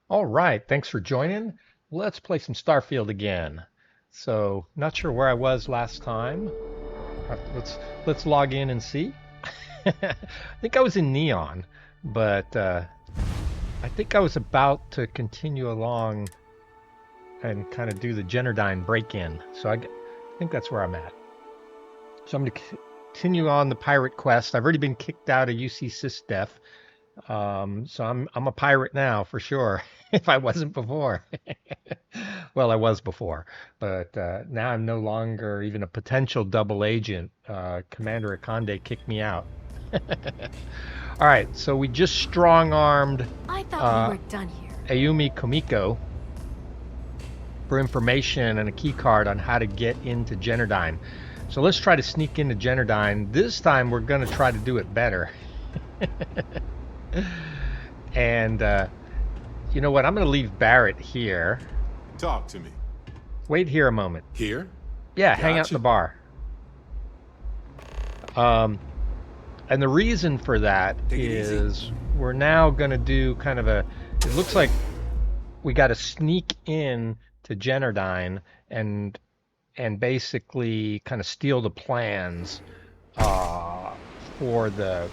All right, thanks for joining. Let's play some Starfield again. So, not sure where I was last time. Let's log in and see. I think I was in Neon, but I think I was about to continue along and kind of do the Generdyne break-in. So I think that's where I'm at. So I'm going to continue on the pirate quest. I've already been kicked out of UC SysDef. So I'm a pirate now for sure. If I wasn't before, well, I was before, but now I'm no longer even a potential double agent. Commander Akande kicked me out. All right, so we just strong-armed I thought we were done here. Ayumi Komiko for information and a key card on how to get into Generdyne. So let's try to sneak into Generdyne. This time we're going to try to do it better. And you know what? I'm going to leave Barrett here. Talk to me. Wait here a moment. Here? Yeah, hang out in the bar. And the reason for that is we're now going to do kind of a... It looks like we got to sneak in to Generdyne and basically kind of steal the plans for the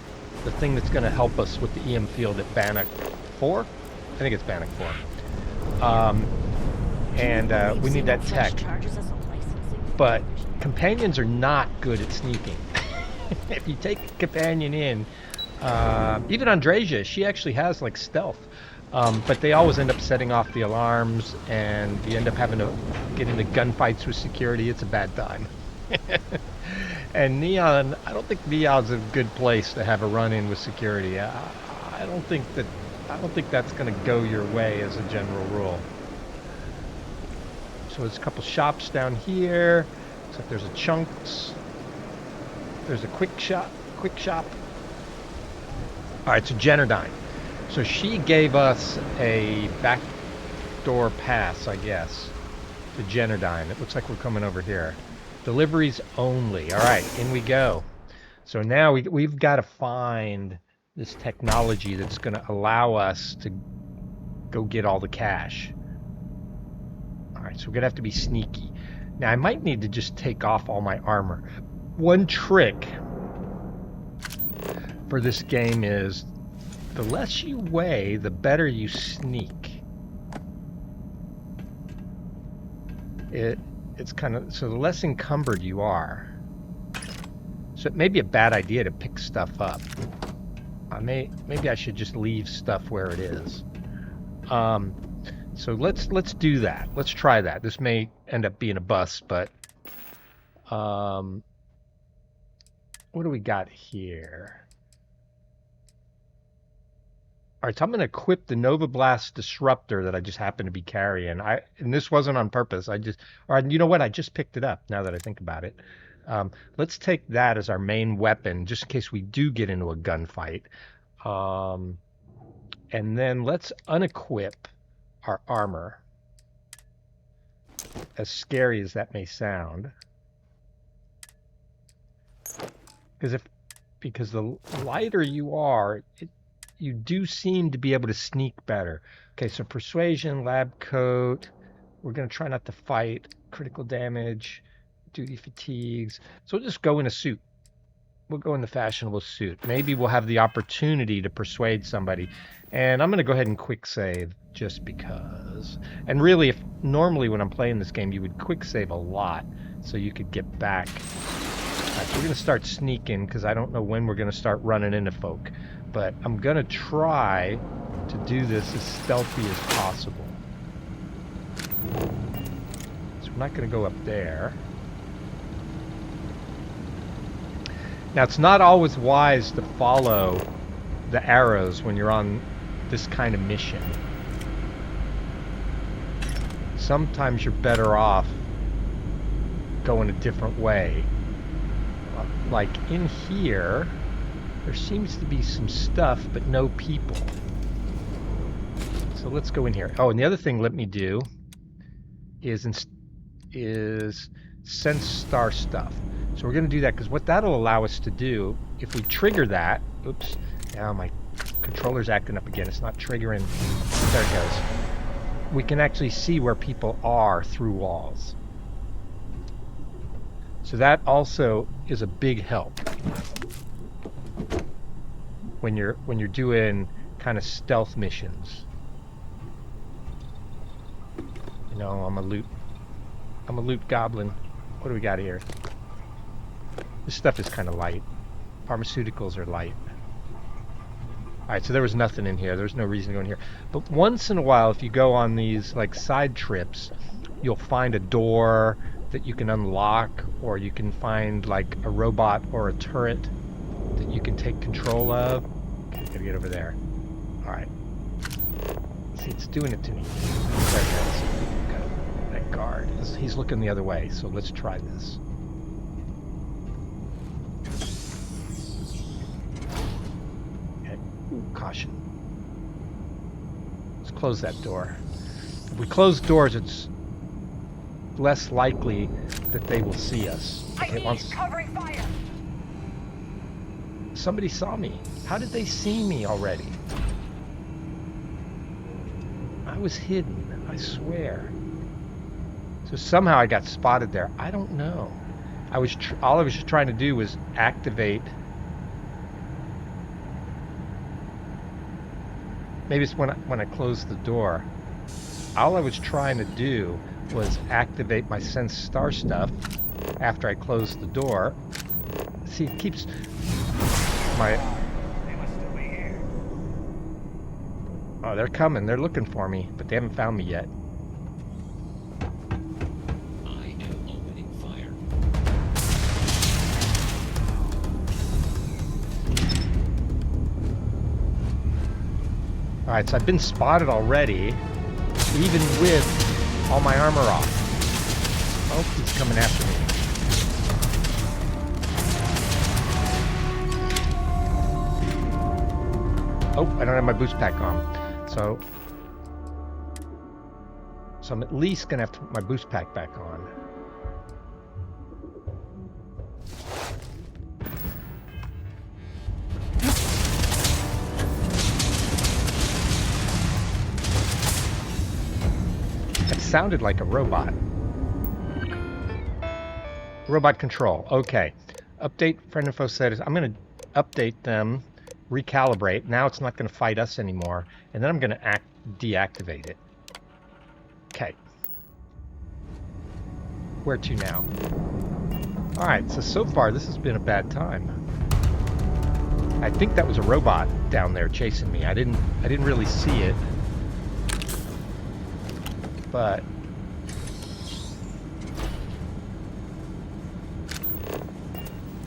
thing that's going to help us with the EM field at Bannock 4. I think it's Bannock 4. And we need that tech. But companions are not good at sneaking. If you take a companion in, even Andreja, she actually has like stealth. But they always end up setting off the alarms, and you end up having to get into gunfights with security. It's a bad time. And Neon, I don't think Neon's a good place to have a run-in with security. I don't think that's going to go your way as a general rule. So there's a couple shops down here. Looks like there's a Chunks. There's a quick shop. All right, so Generdyne. So she gave us a backdoor pass, I guess, to Generdyne. It looks like we're coming over here. Deliveries only. All right, in we go. So now we've got to find this technology that's going to allow us to go get all the cash. All right, so we're going to have to be sneaky. Now, I might need to just take off all my armor. One trick for this game is the less you weigh, the better you sneak. It's kind of, so the less encumbered you are. So it may be a bad idea to pick stuff up. Maybe I should just leave stuff where it is. So let's do that. Let's try that. This may end up being a bust, but what do we got here? All right, so I'm going to equip the Nova Blast Disruptor that I just happened to be carrying. And this wasn't on purpose. You know what? I just picked it up now that I think about it. Let's take that as our main weapon, just in case we do get into a gunfight. And then let's unequip our armor, as scary as that may sound. Because the lighter you are, you do seem to be able to sneak better. Okay, so persuasion, lab coat. We're going to try not to fight. Critical damage, duty fatigues. So we'll just go in a suit. We'll go in the fashionable suit. Maybe we'll have the opportunity to persuade somebody. And I'm going to go ahead and quick save just because. And really, if normally when I'm playing this game, you would quick save a lot so you could get back. All right, so we're going to start sneaking because I don't know when we're going to start running into folk. But I'm going to try to do this as stealthy as possible. So I'm not going to go up there. Now, it's not always wise to follow the arrows when you're on this kind of mission. Sometimes you're better off going a different way. Like in here, there seems to be some stuff, but no people. So let's go in here. Oh, and the other thing let me do is sense star stuff. So we're going to do that because what that'll allow us to do, if we trigger that, oops, now my controller's acting up again. It's not triggering. There it goes. we can actually see where people are through walls. So that also is a big help when you're doing kind of stealth missions. You know, I'm a loot goblin. What do we got here? This stuff is kind of light. Pharmaceuticals are light. Alright, so there was nothing in here. There's no reason to go in here. But once in a while, if you go on these like side trips, you'll find a door that you can unlock, or you can find like a robot or a turret that you can take control of. Okay, gotta get over there. Alright. See, it's doing it to me. There it goes. Got that guard. He's looking the other way, so let's try this. Caution. Let's close that door. If we close doors, it's less likely that they will see us. Okay, covering fire. Somebody saw me. How did they see me already? I was hidden, I swear. So somehow I got spotted there. I don't know. All I was just trying to do was activate. Maybe it's when I closed the door. All I was trying to do was activate my sense star stuff after I closed the door. See, it keeps my... They must still be here. Oh, they're coming. They're looking for me, but they haven't found me yet. I am opening fire. Alright, so I've been spotted already, even with all my armor off. Oh, he's coming after me. Oh, I don't have my boost pack on. So I'm at least going to have to put my boost pack back on. Sounded like a robot. Robot control. Okay. Update friend info status. I'm going to update them, recalibrate. Now it's not going to fight us anymore. And then I'm going to deactivate it. Okay. Where to now? Alright, so far this has been a bad time. I think that was a robot down there chasing me. I didn't really see it. But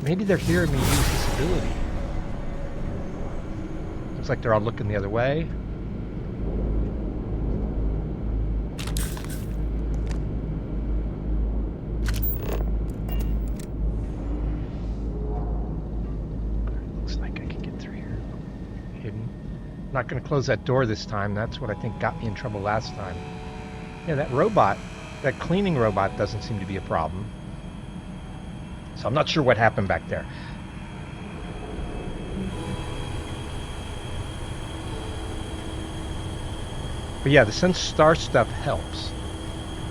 maybe they're hearing me use this ability. Looks like they're all looking the other way. Looks like I can get through here. Hidden. Not going to close that door this time. That's what I think got me in trouble last time. Yeah, that robot, that cleaning robot doesn't seem to be a problem. So I'm not sure what happened back there. But yeah, the sense star stuff helps.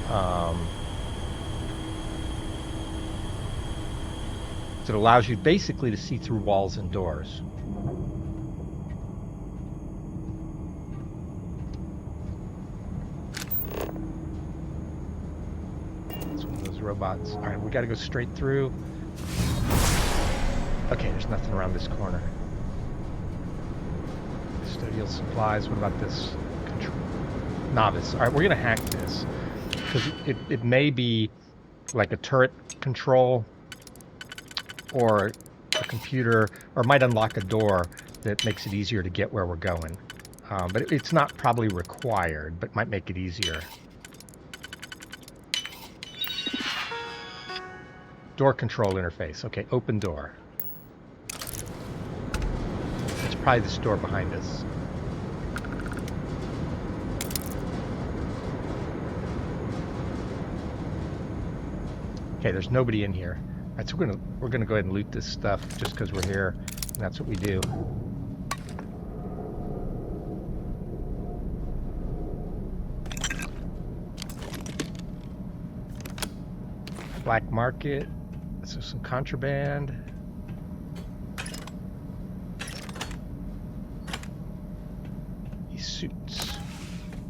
So it allows you basically to see through walls and doors. Robots. All right, we got to go straight through. Okay, there's nothing around this corner. Custodial supplies. What about this? Novice. All right, we're gonna hack this because it may be like a turret control or a computer, or might unlock a door that makes it easier to get where we're going. But it's not probably required, but might make it easier. Door control interface. Okay, open door. It's probably this door behind us. Okay, there's nobody in here. All right, so we're gonna go ahead and loot this stuff just because we're here, and that's what we do. Black market. So some contraband. These suits.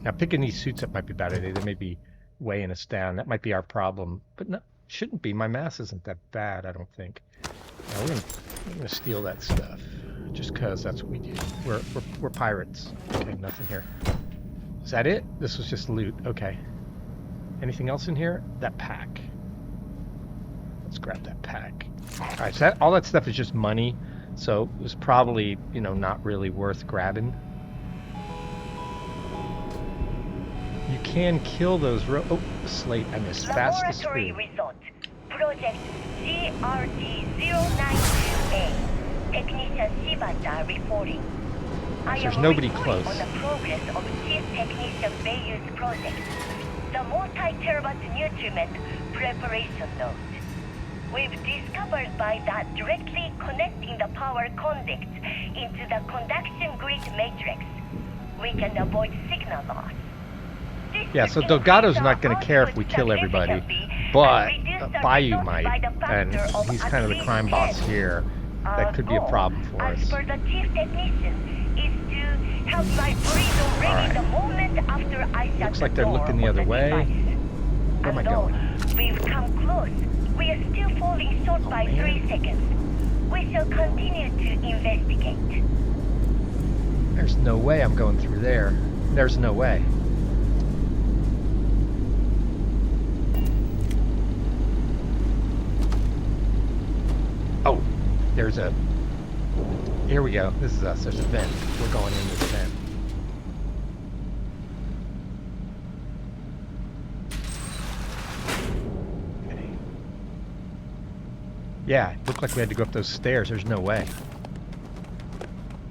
Now picking these suits up might be a bad idea. They may be weighing us down. That might be our problem. But no, shouldn't be. My mass isn't that bad, I don't think. Now we're gonna steal that stuff. Just cause that's what we do. We're pirates. Okay, nothing here. Is that it? This was just loot. Okay. Anything else in here? That pack. Let's grab that pack. Alright, so all that stuff is just money. So it was probably, you know, not really worth grabbing. You can kill those oh, slate. I missed. Fastest Laboratory food. result. Project GRD092A. Technician Shibata reporting. There's nobody reporting close. on the progress of Chief Technician Bayou's project. The multi-terabyte nutriment preparation node. We've discovered by that directly connecting the power conducts into the conduction grid matrix, we can avoid signal loss. This Yeah, so will Delgado's increase not going our to care if we output kill everybody, significantly but and reduce the Bayou results might, by the and factor of he's at kind of the least crime boss 10. here. That could be a Goal, problem for as us. per the chief technician, is to have my freedom ready Alright. the moment after I shut Looks the like they're door looking the on other way. device. Where am I Although going? we've come close, we are still falling short by man. 3 seconds. We shall continue to investigate. There's no way I'm going through there. There's no way. Oh, there's a... Here we go. This is us. There's a vent. We're going in this vent. Okay. Yeah, it looked like we had to go up those stairs. There's no way.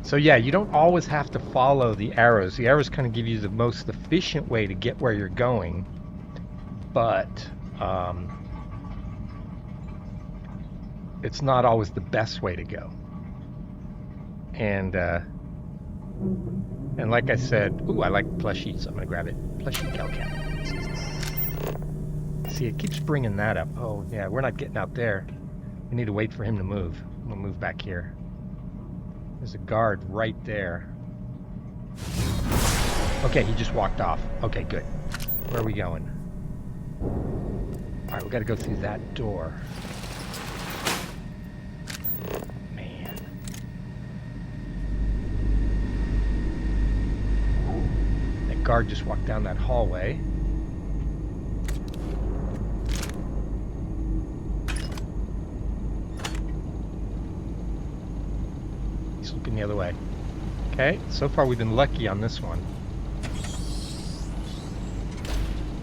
So yeah, you don't always have to follow the arrows. The arrows kind of give you the most efficient way to get where you're going, but it's not always the best way to go. And like I said, ooh, I like plushies, so I'm gonna grab it. Plushie Hellcat. See, it keeps bringing that up. Oh yeah, we're not getting out there. We need to wait for him to move. We'll move back here. There's a guard right there. Okay, he just walked off. Okay, good. Where are we going? Alright, we gotta go through that door. Man. That guard just walked down that hallway. Looking the other way. Okay, so far we've been lucky on this one.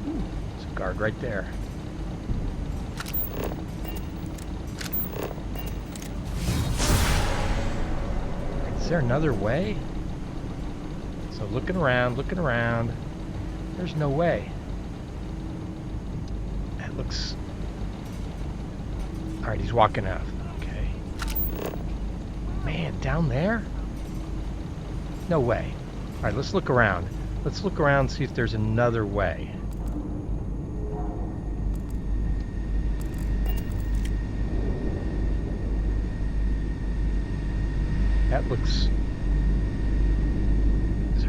Ooh, there's a guard right there. Is there another way? So looking around, there's no way. That looks... Alright, he's walking out. Man, down there? No way. Alright, let's look around. Let's look around and see if there's another way. That looks... Is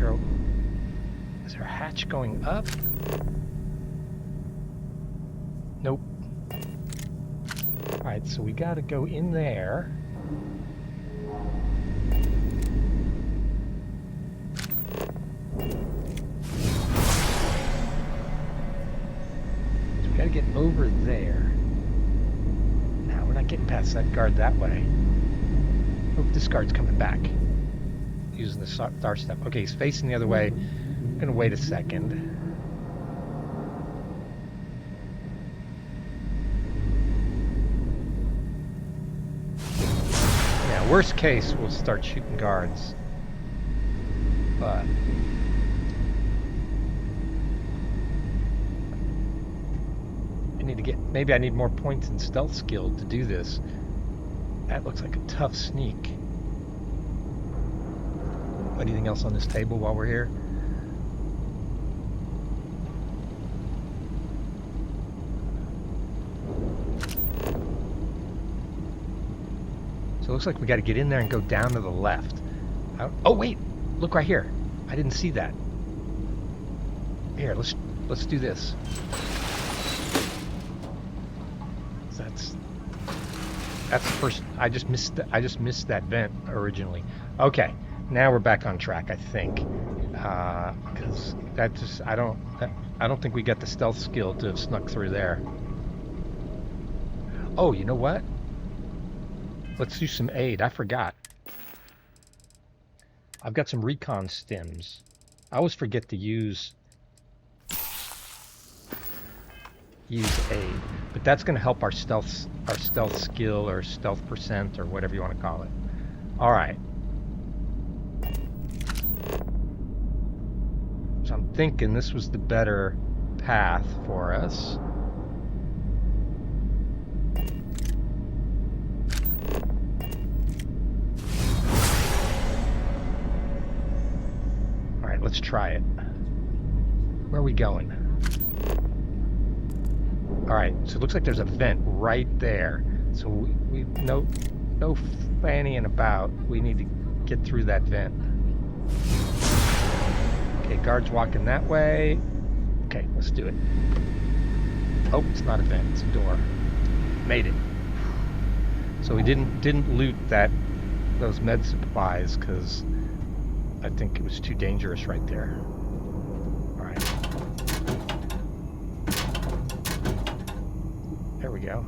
there a hatch going up? Nope. Alright, so we gotta go in there. Gotta get over there. Now we're not getting past that guard that way. Oh, this guard's coming back. Using the star step. Okay, he's facing the other way. I'm gonna wait a second. Yeah, worst case, we'll start shooting guards. But... need to get, maybe I need more points in stealth skill to do this. That looks like a tough sneak. Anything else on this table while we're here? So it looks like we got to get in there and go down to the left. Oh wait, look right here. I didn't see that. Here, let's do this. That's the first. I just missed that vent originally. Okay, now we're back on track, I think. Because I don't think we got the stealth skill to have snuck through there. Oh, you know what? Let's do some aid. I forgot. I've got some recon stims. I always forget to use aid, but that's going to help our stealth skill or stealth percent or whatever you want to call it. All right. So I'm thinking this was the better path for us. All right, let's try it. Where are we going? All right, so it looks like there's a vent right there. So we no fannying about. We need to get through that vent. Okay, guards walking that way. Okay, let's do it. Oh, it's not a vent, it's a door. Made it. So we didn't loot those med supplies because I think it was too dangerous right there. All right. There we go.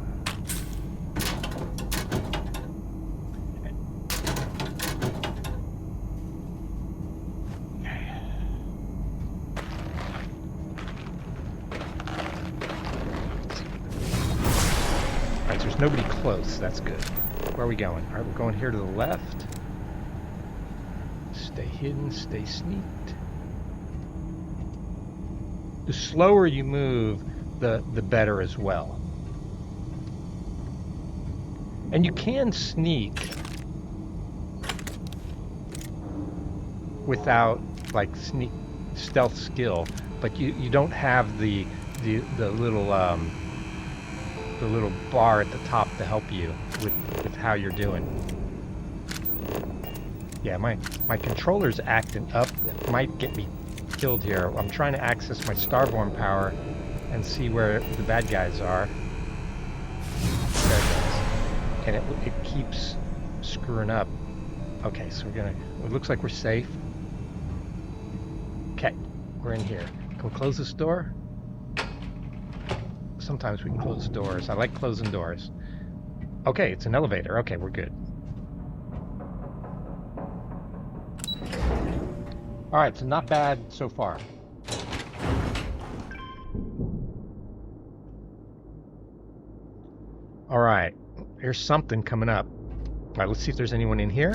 Alright, so there's nobody close. That's good. Where are we going? Alright, we're going here to the left. Stay hidden, stay sneaked. The slower you move, the better as well. And you can sneak without like stealth skill, but you don't have the little bar at the top to help you with how you're doing. Yeah, my controller's acting up. It might get me killed here. I'm trying to access my Starborn power and see where the bad guys are. There it goes. And it keeps screwing up. Okay, so it looks like we're safe. Okay, we're in here. Can we close this door? Sometimes we can close doors. I like closing doors. Okay, it's an elevator. Okay, we're good. Alright, so not bad so far. Alright, here's something coming up. Alright, let's see if there's anyone in here.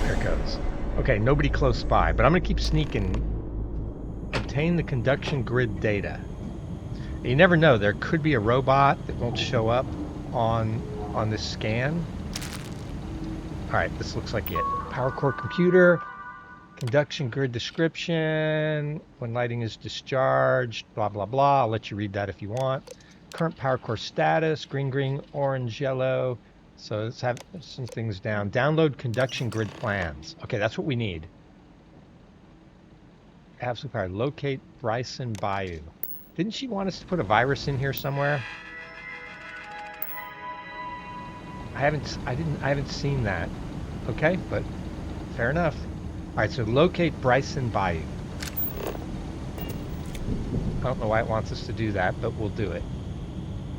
There it goes. Okay, nobody close by, but I'm going to keep sneaking. Obtain the conduction grid data. You never know, there could be a robot that won't show up on this scan. Alright, this looks like it. Power core computer, conduction grid description, when lighting is discharged, blah blah blah. I'll let you read that if you want. Current power core status, green, orange, yellow. So let's have some things down. Download conduction grid plans. Okay, that's what we need. Absolute power. Locate Bryson Bayou. Didn't she want us to put a virus in here somewhere? I haven't seen that. Okay, but fair enough. All right, so locate Bryson Bayou. I don't know why it wants us to do that, but we'll do it.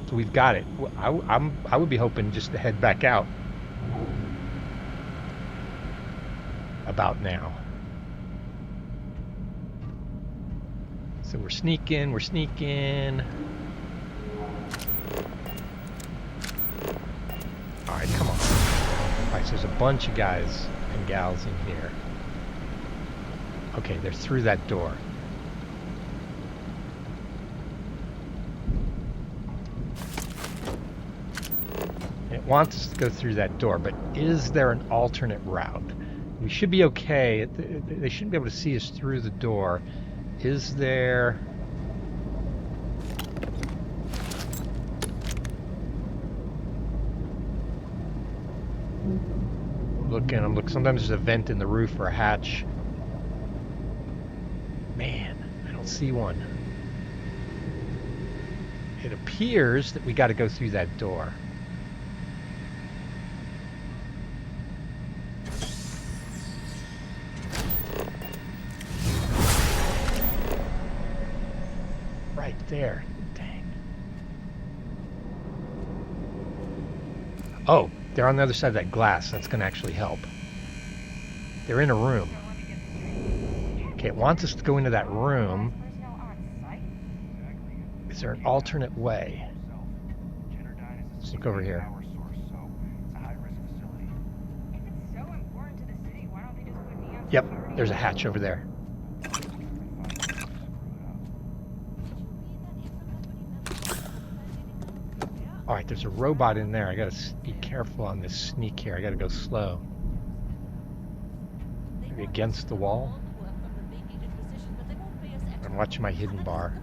So we've got it. I would be hoping just to head back out about now. So we're sneaking. All right, come on. All right, so there's a bunch of guys and gals in here. Okay, they're through that door. It wants us to go through that door, but is there an alternate route? We should be okay. They shouldn't be able to see us through the door. Is there... I'm looking. Sometimes there's a vent in the roof or a hatch. Man, I don't see one. It appears that we got to go through that door. Right there. Dang. Oh, they're on the other side of that glass. That's going to actually help. They're in a room. Okay, it wants us to go into that room. Is there an alternate way? Let's look over here. Yep, there's a hatch over there. Alright, there's a robot in there. I gotta be careful on this sneak here. I gotta go slow. Maybe against the wall. I'm watching my hidden bar.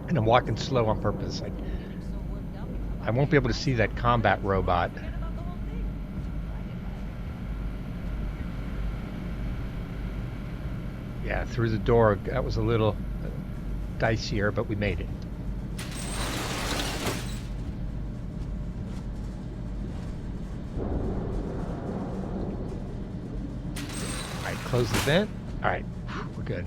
And I'm walking slow on purpose. I won't be able to see that combat robot. Yeah, through the door. That was a little dicier, but we made it. Alright, close the vent. Alright, we're good.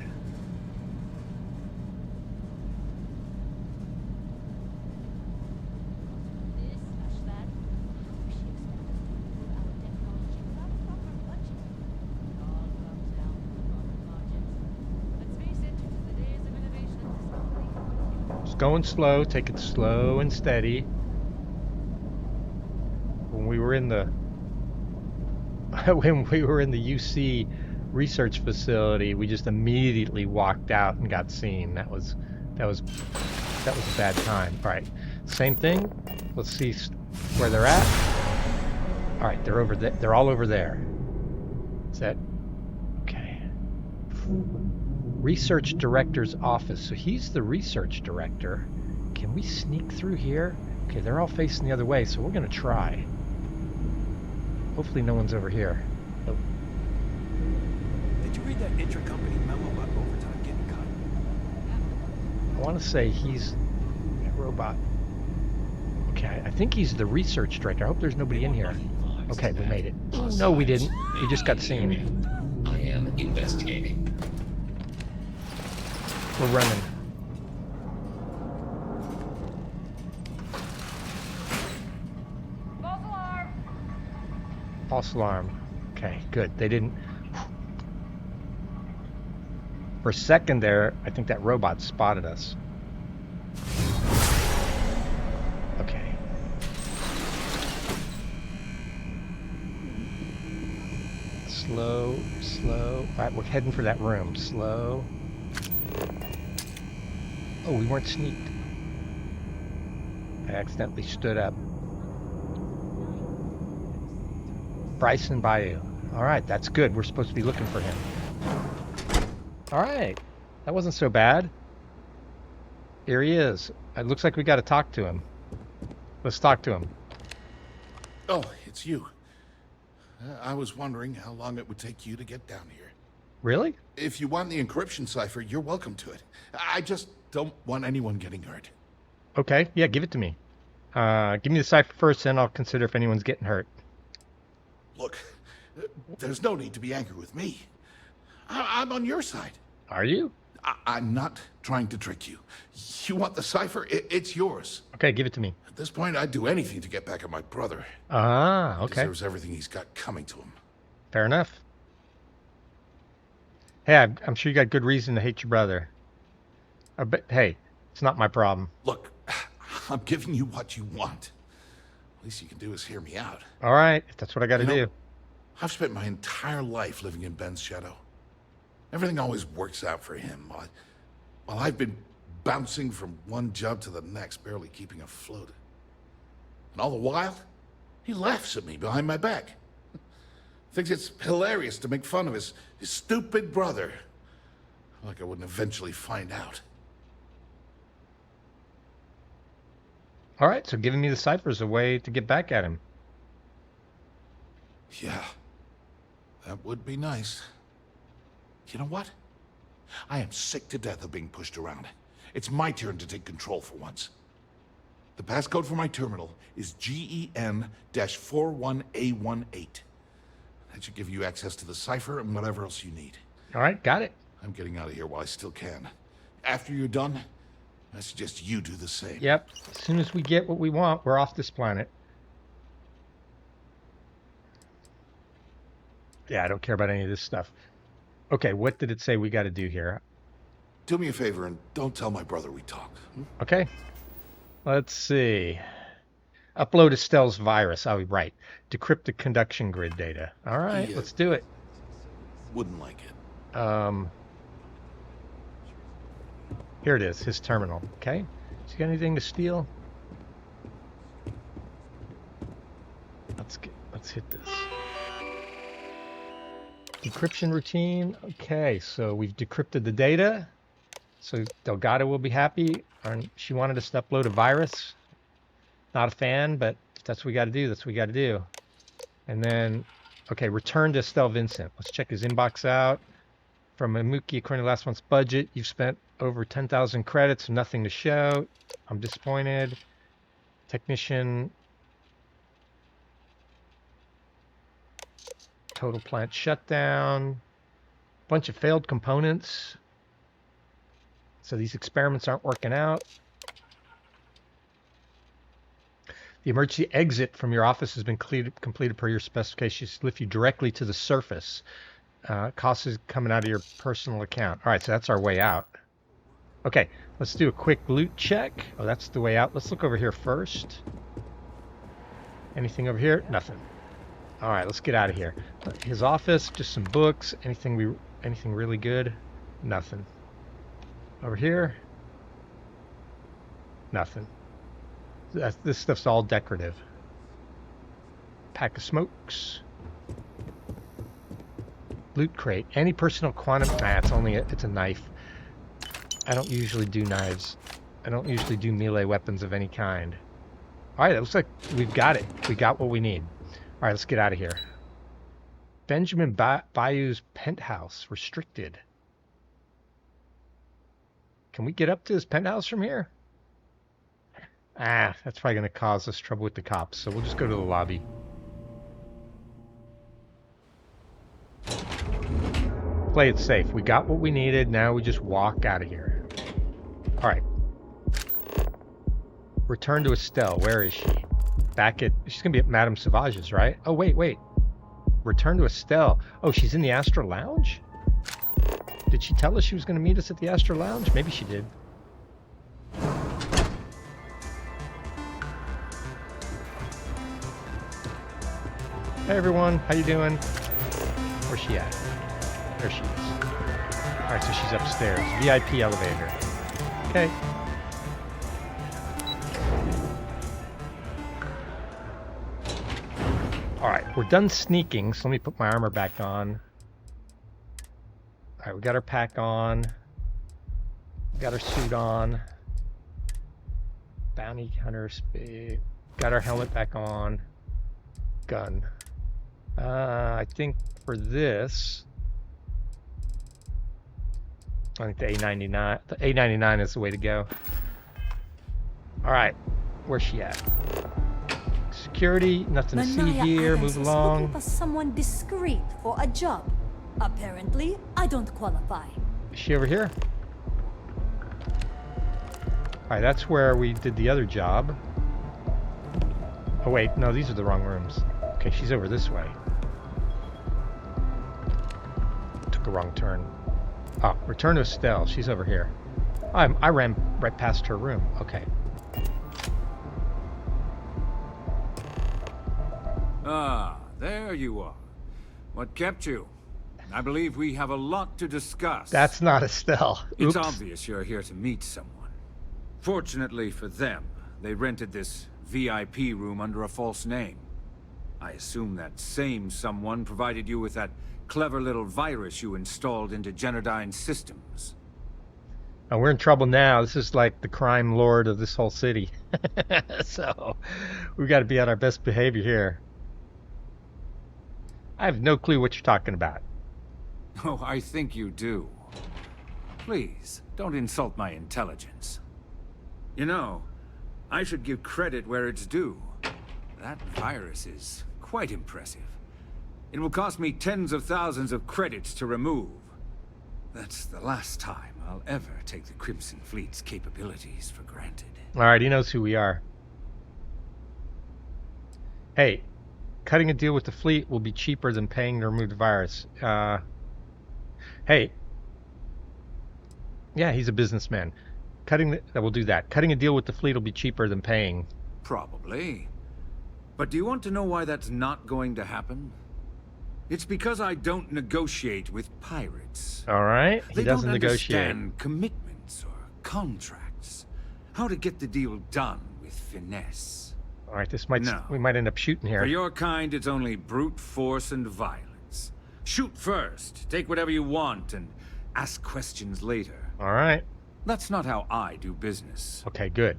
Going slow, take it slow and steady. When we were in the UC research facility, we just immediately walked out and got seen. That was a bad time. All right, same thing. Let's see where they're at. All right, they're over there. They're all over there. Is that okay? Research director's office. So he's the research director. Can we sneak through here? Okay, they're all facing the other way, so we're gonna try. Hopefully no one's over here. Nope. Did you read that intra-company memo about overtime getting cut? I want to say he's a robot. Okay, I think he's the research director. I hope there's nobody in here. Okay, we made it. No, we didn't. We just got seen. I am investigating. We're running. False alarm! False alarm. Okay, good. They didn't... For a second there, I think that robot spotted us. Okay. Slow, slow. All right, we're heading for that room. Slow. Oh, we weren't sneaked. I accidentally stood up. Bryson Bayou. All right, that's good. We're supposed to be looking for him. All right, that wasn't so bad. Here he is. It looks like we got to talk to him. Let's talk to him. Oh, it's you. I was wondering how long it would take you to get down here. Really? If you want the encryption cipher, you're welcome to it. I just don't want anyone getting hurt. Okay, yeah, give it to me. Give me the cipher first, then I'll consider if anyone's getting hurt. Look, there's no need to be angry with me. I'm on your side. Are you? I'm not trying to trick you. You want the cipher? It's yours. Okay, give it to me. At this point, I'd do anything to get back at my brother. Ah, He okay. deserves everything he's got coming to him. Fair enough. Hey, I'm sure you got good reason to hate your brother. But hey, it's not my problem. Look, I'm giving you what you want. Least you can do is hear me out. All right, if that's what I got to You know, do. I've spent my entire life living in Ben's shadow. Everything always works out for him, while I've been bouncing from one job to the next, barely keeping afloat. And all the while, he laughs at me behind my back. Thinks it's hilarious to make fun of his stupid brother. Like I wouldn't eventually find out. All right, so giving me the cipher is a way to get back at him. Yeah, that would be nice. You know what? I am sick to death of being pushed around. It's my turn to take control for once. The passcode for my terminal is GEN-41A18. That should give you access to the cipher and whatever else you need. All right, got it. I'm getting out of here while I still can. After you're done, I suggest you do the same. Yep. As soon as we get what we want, we're off this planet. Yeah, I don't care about any of this stuff. Okay, what did it say we got to do here? Do me a favor and don't tell my brother we talked. Okay. Let's see. Upload Estelle's virus. Oh, right. Decrypt the conduction grid data. All right, Yeah. let's do it. Wouldn't like it. Here it is, his terminal. Okay. Has he got anything to steal? Let's hit this. Decryption routine. Okay, so we've decrypted the data. So Delgado will be happy. She wanted us to upload a virus. Not a fan, but if that's what we got to do, that's what we got to do. And then, okay, return to Estelle Vincent. Let's check his inbox out. From Imuki, according to last month's budget, you've spent over 10,000 credits, nothing to show. I'm disappointed. Technician. Total plant shutdown. Bunch of failed components. So these experiments aren't working out. The emergency exit from your office has been completed per your specifications to lift you directly to the surface. Cost is coming out of your personal account. All right, so that's our way out. Okay, let's do a quick loot check. Oh, that's the way out. Let's look over here first. Anything over here? Nothing. All right, let's get out of here. His office, just some books. Anything really good? Nothing. Over here? Nothing. This stuff's all decorative. Pack of smokes. Loot crate. Any personal quantum... Nah, it's a knife. I don't usually do knives. I don't usually do melee weapons of any kind. Alright, it looks like we've got it. We got what we need. Alright, let's get out of here. Benjamin Bayou's penthouse. Restricted. Can we get up to his penthouse from here? Ah, that's probably going to cause us trouble with the cops, so we'll just go to the lobby. Play it safe. We got what we needed, now we just walk out of here. Alright. Return to Estelle. Where is she? She's going to be at Madame Sauvage's, right? Oh, wait. Return to Estelle. Oh, she's in the Astra Lounge? Did she tell us she was going to meet us at the Astra Lounge? Maybe she did. Hey everyone, how you doing? Where's she at? There she is. Alright, so she's upstairs. VIP elevator. Okay. Alright, we're done sneaking, so let me put my armor back on. Alright, we got our pack on. Got our suit on. Bounty hunter speed. Got our helmet back on. Gun. I think for this, I think the A99 is the way to go. All right, where's she at? Security, nothing to see here. Move along. Looking for someone discreet for a job. Apparently, I don't qualify. Is she over here? All right, that's where we did the other job. Oh wait, no, these are the wrong rooms. Okay, she's over this way. Took a wrong turn. Oh, return to Estelle. She's over here. I ran right past her room. Okay. Ah, there you are. What kept you? I believe we have a lot to discuss. That's not Estelle. It's Oops. obvious you're here to meet someone. Fortunately for them, they rented this VIP room under a false name. I assume that same someone provided you with that clever little virus you installed into Generdyne's systems. Oh, we're in trouble now. This is like the crime lord of this whole city. So, we've got to be on our best behavior here. I have no clue what you're talking about. Oh, I think you do. Please, don't insult my intelligence. You know, I should give credit where it's due. That virus is quite impressive. It will cost me tens of thousands of credits to remove. That's the last time I'll ever take the Crimson Fleet's capabilities for granted. Alright, he knows who we are. Hey, cutting a deal with the fleet will be cheaper than paying to remove the virus. Hey. Yeah, he's a businessman. We'll do that. Cutting a deal with the fleet will be cheaper than paying. Probably. But do you want to know why that's not going to happen? It's because I don't negotiate with pirates. Alright, he doesn't negotiate. They don't understand commitments or contracts. How to get the deal done with finesse. Alright, we might end up shooting here. For your kind, it's only brute force and violence. Shoot first, take whatever you want, and ask questions later. Alright. That's not how I do business. Okay, good.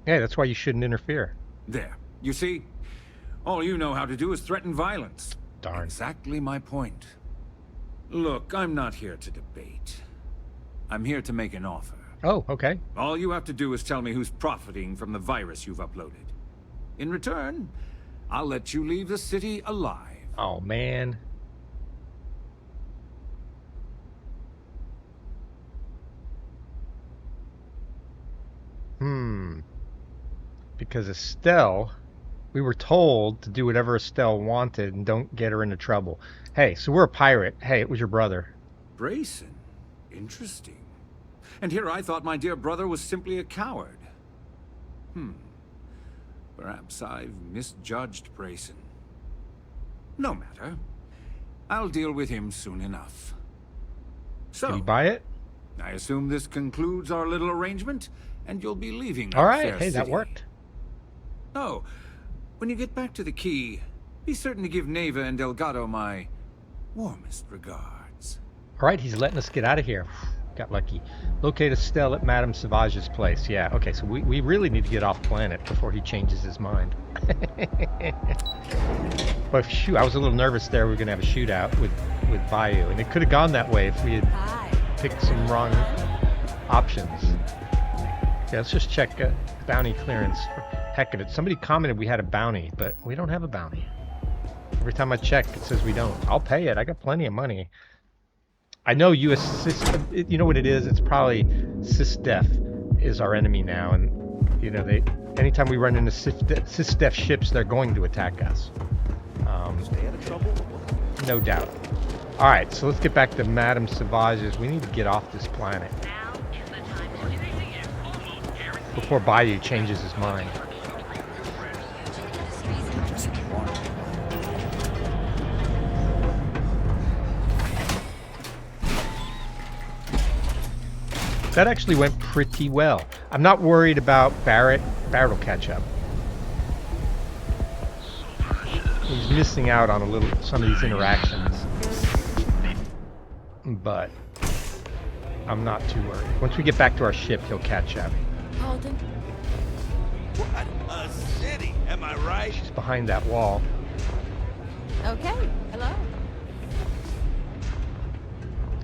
Yeah, that's why you shouldn't interfere. There. You see? All you know how to do is threaten violence. Darn. Exactly my point. Look, I'm not here to debate. I'm here to make an offer. Oh, okay. All you have to do is tell me who's profiting from the virus you've uploaded. In return, I'll let you leave the city alive. Oh, man. Because Estelle, we were told to do whatever Estelle wanted and don't get her into trouble. Hey, so we're a pirate. Hey, it was your brother. Brayson? Interesting. And here I thought my dear brother was simply a coward. Perhaps I've misjudged Brayson. No matter. I'll deal with him soon enough. So, Did you buy it? I assume this concludes our little arrangement, and you'll be leaving. All right, hey, that worked. Oh, when you get back to the key, be certain to give Neva and Delgado my warmest regards. All right, he's letting us get out of here. Got lucky. Locate Estelle at Madame Sauvage's place. Yeah, okay, so we really need to get off planet before he changes his mind. But shoot, I was a little nervous there. We were going to have a shootout with Bayou, and it could have gone that way if we had picked some wrong options. Yeah, let's just check bounty clearance. Heck of it. Somebody commented we had a bounty, but we don't have a bounty. Every time I check, it says we don't. I'll pay it. I got plenty of money. I know U.S. Sys, you know what it is? It's probably SysDef is our enemy now, and you know anytime we run into SysDef ships, they're going to attack us. No doubt. All right, so let's get back to Madame Sauvage's. We need to get off this planet before Bayou changes his mind. That actually went pretty well. I'm not worried about Barrett. Barrett will catch up. He's missing out on some of these interactions. But I'm not too worried. Once we get back to our ship, he'll catch up. Pardon? What a city, am I right? She's behind that wall. Okay, hello.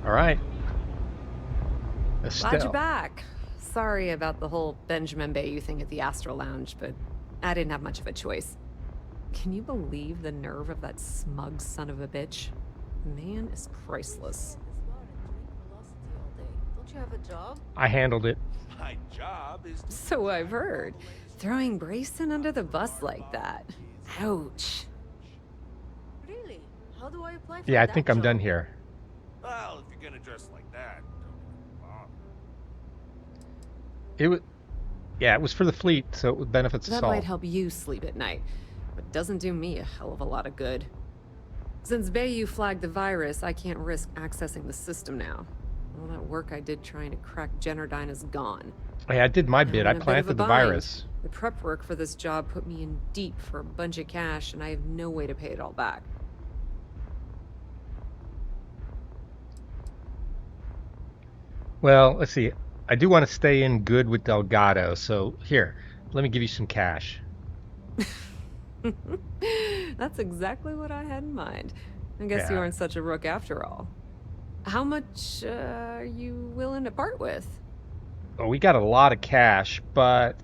All right. Glad Estelle. you're back. Sorry about the whole Benjamin Bayou thing at the Astral Lounge, but I didn't have much of a choice. Can you believe the nerve of that smug son of a bitch? The man is priceless. Don't you have a job? I handled it. My job is to So I've heard. Throwing Brayson under the bus like that. Ouch. Really? How do I apply for Yeah, I that think I'm job? done here. well, if you're gonna dress like that, don't bother. It was for the fleet, so it would benefit us That all. might help you sleep at night, but doesn't do me a hell of a lot of good. Since Bayou flagged the virus, I can't risk accessing the system now. All that work I did trying to crack Generdyne is gone. Hey, I did my Now bit. I'm I in a bit of planted a the bind. virus. The prep work for this job put me in deep for a bunch of cash, and I have no way to pay it all back. Well, let's see. I do want to stay in good with Delgado, so here, let me give you some cash. That's exactly what I had in mind. I guess you Yeah. aren't such a rook after all. How much are you willing to part with? Oh, we got a lot of cash, but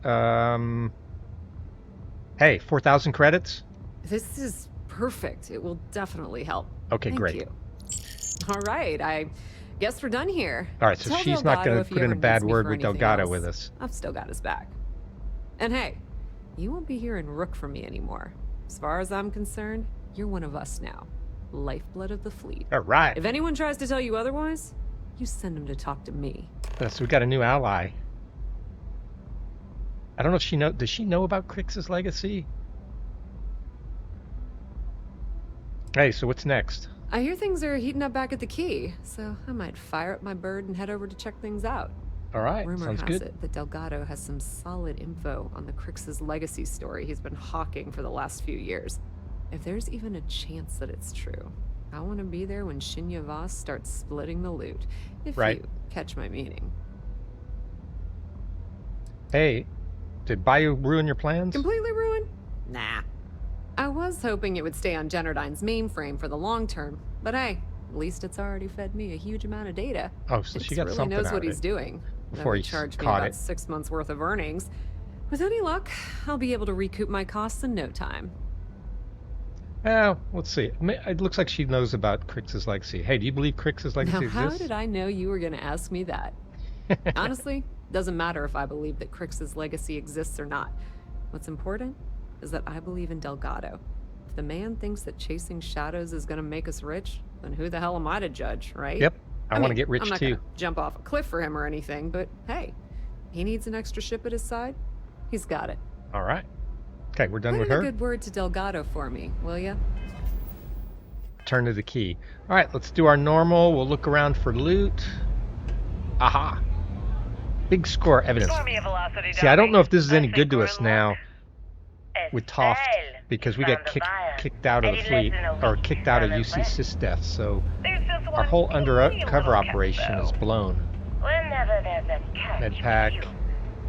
hey, 4,000 credits. This is perfect. It will definitely help. Okay, Thank great. you. All right, I guess we're done here. All right, so Tell she's not Delgado going if to he put in ever a bad needs me word for with anything Delgado else, with us. I've still got his back. And hey, you won't be hearing rook from me anymore. As far as I'm concerned, you're one of us now. Lifeblood of the fleet. All right. If anyone tries to tell you otherwise, you send them to talk to me. So we got a new ally. I don't know if she know. Does she know about Crix's legacy? Hey, so what's next? I hear things are heating up back at the Key, so I might fire up my bird and head over to check things out. All right, Rumor sounds has good. it that Delgado has some solid info on the Crix's legacy story he's been hawking for the last few years. If there's even a chance that it's true, I want to be there when Shinya Voss starts splitting the loot. If Right. you catch my meaning. Hey, did Bayou ruin your plans? Completely ruined? Nah. I was hoping it would stay on Generdyne's mainframe for the long term, but hey, at least it's already fed me a huge amount of data. Oh, so she got really something knows out what of he's it doing. before Though he charged me caught about it. 6 months worth of earnings. With any luck, I'll be able to recoup my costs in no time. Let's see. It looks like she knows about Crix's legacy. Hey, do you believe Crix's legacy Now, how exists? did I know you were going to ask me that? Honestly, doesn't matter if I believe that Crix's legacy exists or not. What's important is that I believe in Delgado. If the man thinks that chasing shadows is going to make us rich, then who the hell am I to judge, right? Yep, I want to mean, get rich I'm not too. gonna jump off a cliff for him or anything, but hey, he needs an extra ship at his side. He's got it. All right. Okay, we're done Put with in a her. good word to Delgado for me, will ya? Turn to the key. All right, let's do our normal. We'll look around for loot. Aha. Big score evidence. See, I don't know if this is any good to us now with Toft because we got kicked out of the fleet or kicked out of UC Sysdeath, so our whole undercover operation is blown. Medpack.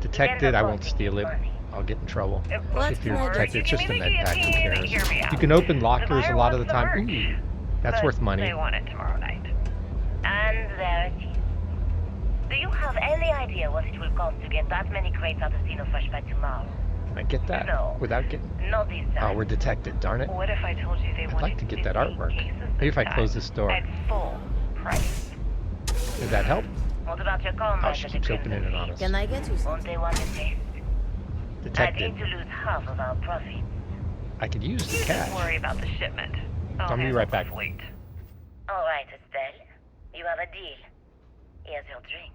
Detected, I won't steal it. I'll get in trouble. If you're detected, it's just a medpack, who cares? You can open lockers a lot of the time. Ooh, that's worth money. They want it tomorrow night. And there it is. Do you have any idea what it will cost to get that many crates out of Xenofresh by tomorrow? Can I get that No. without getting... Not this Oh, time. we're detected, darn it. What if I told you they I'd wanted like to get that 15 artwork. cases Maybe if I this close time, this door. at full price. Did that help? What about your Oh, comrades she at the keeps Crimson opening it on Fleet? us. Can I get you Won't something? they want a taste? I'd Detected. hate to lose half of our profits. I could use the You cash. just worry about the shipment. I'll be right back. Fleet. All right, Estelle. You have a deal. Here's your drink.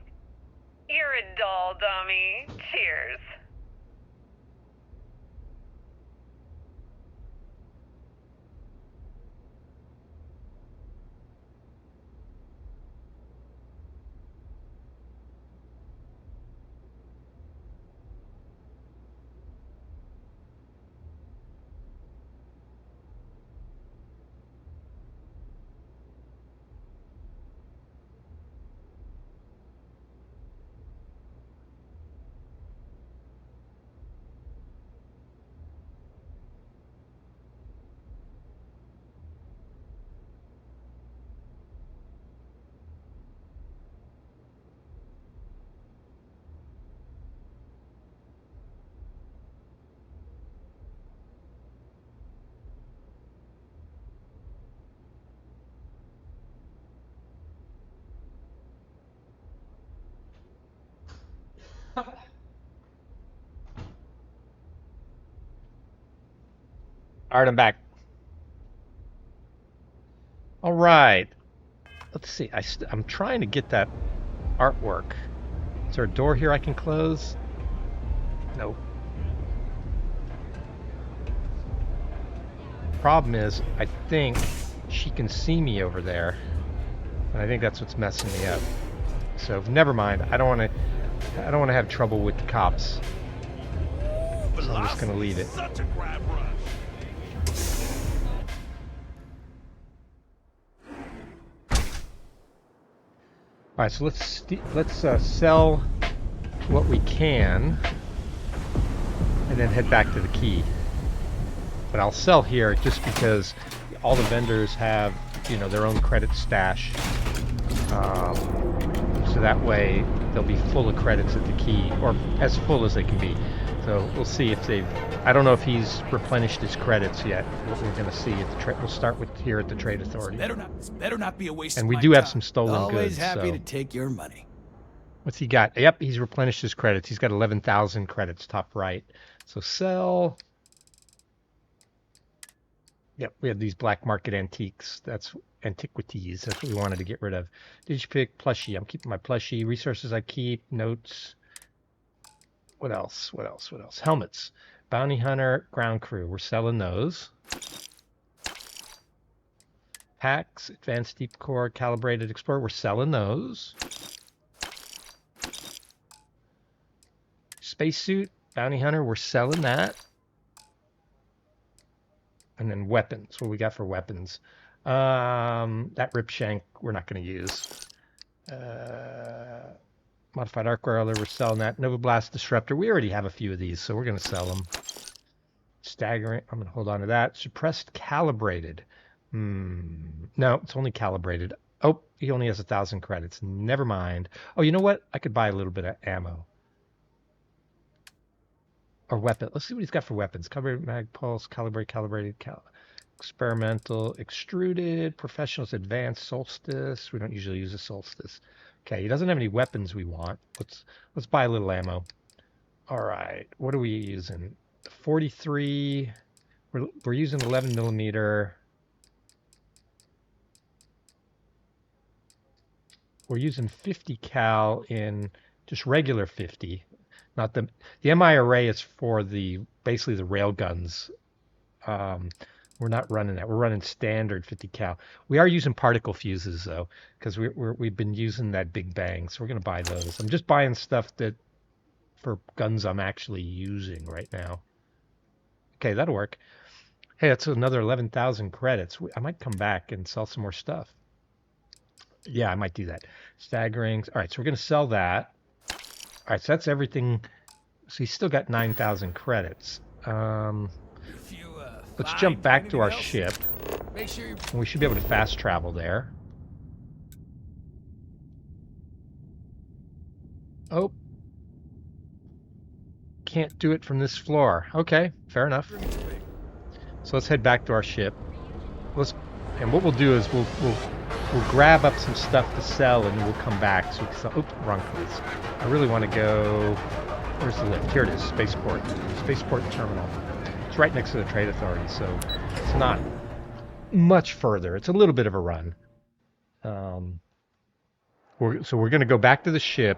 You're a doll, dummy. Cheers. All right, I'm back. All right. Let's see. I'm trying to get that artwork. Is there a door here I can close? Nope. Problem is, I think she can see me over there, and I think that's what's messing me up. So never mind. I don't want to have trouble with the cops. So I'm just gonna leave it. Such a grab rush. All right, so let's sell what we can, and then head back to the key. But I'll sell here just because all the vendors have, you know, their own credit stash. So that way they'll be full of credits at the key, or as full as they can be. So we'll see if they've... I don't know if he's replenished his credits yet. What we're going to see at the we'll start with here at the Trade Authority. Better not be a waste of And we my do have time. some stolen Always goods. happy So. to take your money. What's he got? Yep, he's replenished his credits. He's got 11,000 credits, top right. So sell. Yep, we have these black market antiques. That's antiquities. That's what we wanted to get rid of. Did you pick plushie? I'm keeping my plushie. Resources I keep. Notes. What else? What else? What else? Helmets. Bounty Hunter, Ground Crew. We're selling those. Packs, Advanced Deep Core, Calibrated Explorer. We're selling those. Spacesuit, Bounty Hunter. We're selling that. And then weapons. What we got for weapons? That rip shank we're not going to use. Modified arc roller, we're selling that. Nova Blast Disruptor, we already have a few of these, so we're going to sell them. Staggering, I'm going to hold on to that. Suppressed Calibrated. No, it's only Calibrated. Oh, he only has 1,000 credits. Never mind. Oh, you know what? I could buy a little bit of ammo. Or weapon. Let's see what he's got for weapons. Calibrated mag pulse, calibrated, experimental, extruded, professionals, advanced, solstice. We don't usually use a solstice. Okay, he doesn't have any weapons we want. Let's buy a little ammo. All right, what are we using? 43. We're using 11 millimeter. We're using 50 cal in just regular 50. Not the MI array is for basically the rail guns. We're not running that. We're running standard 50 cal. We are using particle fuses though, because we've been using that big bang, so we're gonna buy those. I'm just buying stuff that for guns I'm actually using right now. Okay, that'll work. Hey, that's another 11,000 credits. I might come back and sell some more stuff. Yeah, I might do that. Staggerings. All right, so we're gonna sell that. All right, so that's everything. So he's still got 9,000 credits. Let's jump back to our ship. Make sure We should be able to fast travel there. Oh. Can't do it from this floor. Okay, fair enough. So let's head back to our ship. And what we'll do is we'll grab up some stuff to sell, and we'll come back. So we can sell. Oops, wrong place. I really want to go. Where's the lift? Here it is. Spaceport. Spaceport Terminal. It's right next to the Trade Authority, so it's not much further. It's a little bit of a run. So we're going to go back to the ship,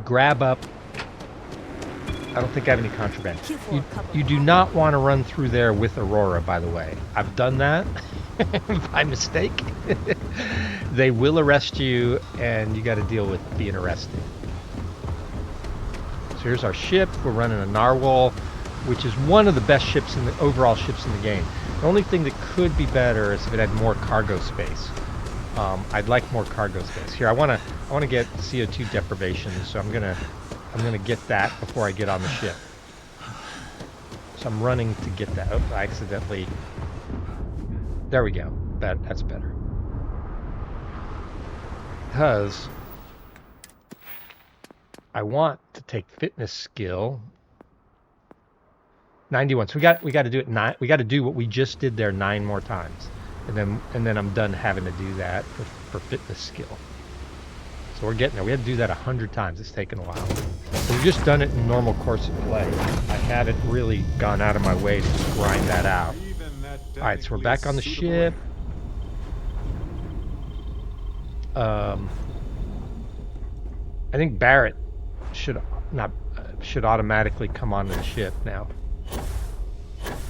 grab up. I don't think I have any contraband. You do not want to run through there with Aurora, by the way. I've done that by mistake. They will arrest you, and you got to deal with being arrested. So here's our ship. We're running a Narwhal, which is one of the best ships in the overall ships in the game. The only thing that could be better is if it had more cargo space. I'd like more cargo space. Here, I want to get CO2 deprivation, so I'm gonna get that before I get on the ship. So I'm running to get that. Oh, I accidentally. There we go. That's better. Because I want to take fitness skill. 91. So we got to do it 9. We got to do what we just did there 9 more times, and then I'm done having to do that for fitness skill. So we're getting there. We had to do that 100 times. It's taken a while. So we've just done it in normal course of play. I haven't really gone out of my way to just grind that out. All right, so we're back on the ship. I think Barrett should automatically come onto the ship now.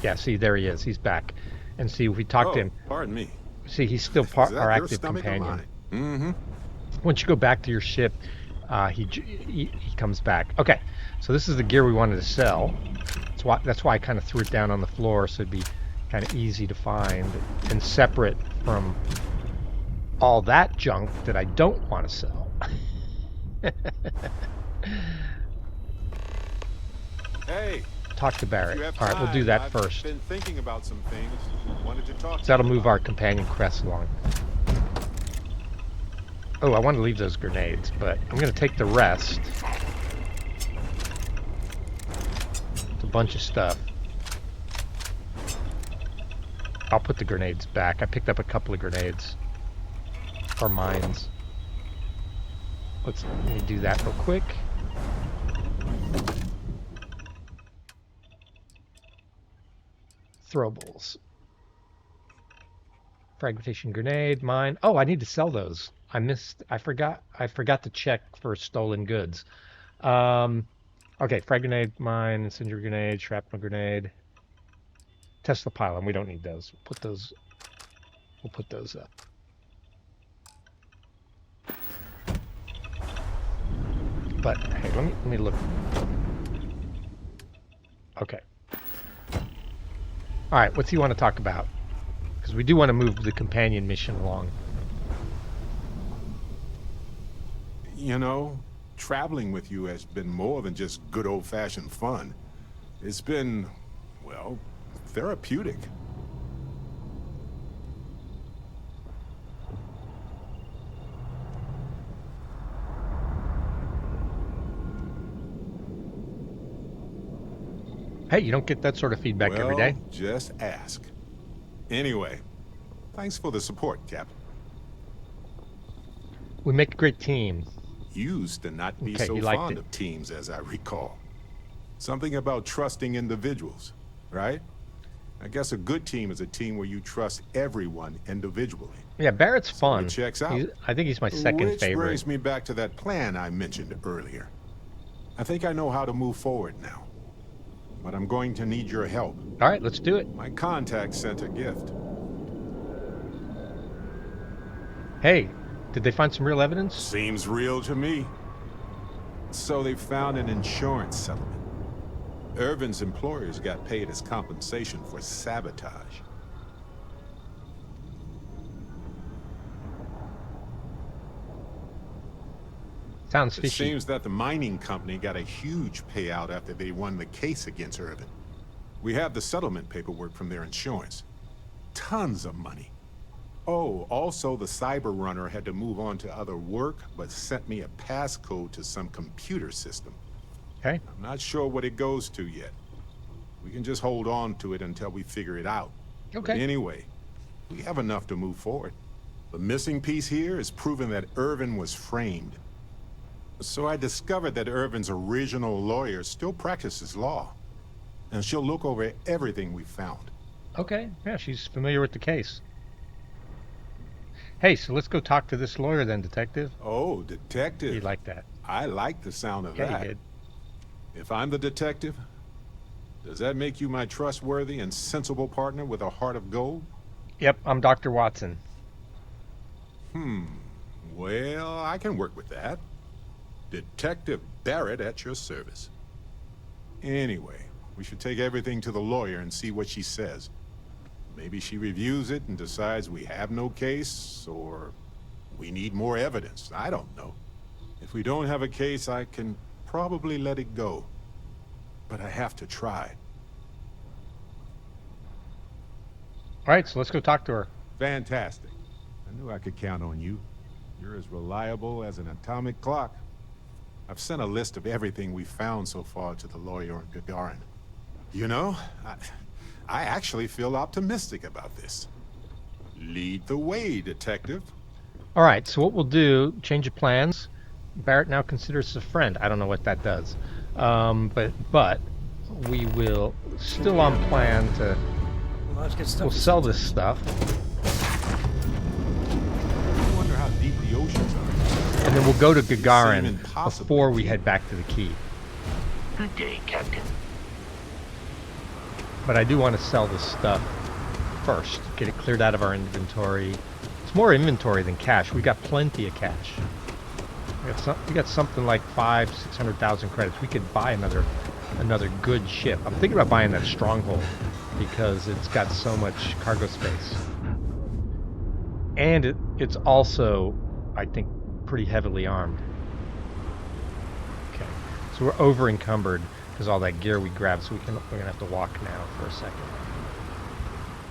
Yeah, see, there he is. He's back. And see, if we talk to him. Pardon me. See, he's still our active companion. Mm-hmm. Once you go back to your ship, he comes back. Okay, so this is the gear we wanted to sell. That's why I kind of threw it down on the floor, so it'd be kind of easy to find and separate from all that junk that I don't want to sell. Hey, talk to Barrett. If you have All right, we'll do time, that I've first. been thinking about some things. Wanted to talk to That'll you move about our companion crest along. Oh, I want to leave those grenades, but I'm going to take the rest. It's a bunch of stuff. I'll put the grenades back. I picked up a couple of grenades. Or mines. Let me do that real quick. Throwables. Fragmentation grenade, mine. Oh, I need to sell those. I forgot to check for stolen goods. Okay, frag grenade, mine, incendiary grenade, shrapnel grenade. Tesla pylon, we don't need those. We'll put those up. But hey, let me look. Okay. All right, what's he want to talk about? Because we do want to move the companion mission along. You know, traveling with you has been more than just good old-fashioned fun. It's been, well, therapeutic. Hey, you don't get that sort of feedback every day. Just ask. Anyway, thanks for the support, Cap. We make a great team. Used to not be Okay, so you liked fond it. of teams, as I recall. Something about trusting individuals, right? I guess a good team is a team where you trust everyone individually. Yeah, Barrett's fun. It checks out. I think he's my second Which favorite. brings me back to that plan I mentioned earlier. I think I know how to move forward now. But I'm going to need your help. All right, let's do it. My contact sent a gift. Hey, did they find some real evidence? Seems real to me. So they found an insurance settlement. Irvin's employers got paid as compensation for sabotage. Sounds It fishy. seems that the mining company got a huge payout after they won the case against Irvin. We have the settlement paperwork from their insurance. Tons of money. Oh, also the cyber runner had to move on to other work, but sent me a passcode to some computer system. Okay. I'm not sure what it goes to yet. We can just hold on to it until we figure it out. Okay. But anyway, we have enough to move forward. The missing piece here is proving that Irvin was framed. So I discovered that Irvin's original lawyer still practices law. And she'll look over everything we found. Okay. Yeah, she's familiar with the case. Hey, so let's go talk to this lawyer then, detective. Oh, detective. You like that? I like the sound of Yeah, that. you did. If I'm the detective, does that make you my trustworthy and sensible partner with a heart of gold? Yep, I'm Dr. Watson. Well, I can work with that. Detective Barrett at your service. Anyway, we should take everything to the lawyer and see what she says. Maybe she reviews it and decides we have no case, or we need more evidence. I don't know. If we don't have a case, I can probably let it go. But I have to try. All right, so let's go talk to her. Fantastic. I knew I could count on you. You're as reliable as an atomic clock. I've sent a list of everything we found so far to the lawyer in Gagarin. You know, I actually feel optimistic about this. Lead the way, detective. All right, so what we'll do, change of plans. Barrett now considers us a friend. I don't know what that does. But we will still on plan to we'll sell this stuff. I wonder how deep the oceans are. And then we'll go to They seem Gagarin impossibly before we deep. head back to the key. Good day, Captain. But I do want to sell this stuff first. Get it cleared out of our inventory. It's more inventory than cash. We got plenty of cash. We got something like 500,000-600,000 credits. We could buy another good ship. I'm thinking about buying that Stronghold because it's got so much cargo space. And it's also, I think, pretty heavily armed. Okay, so we're over encumbered. because all that gear we grabbed. So we're gonna have to walk now for a second.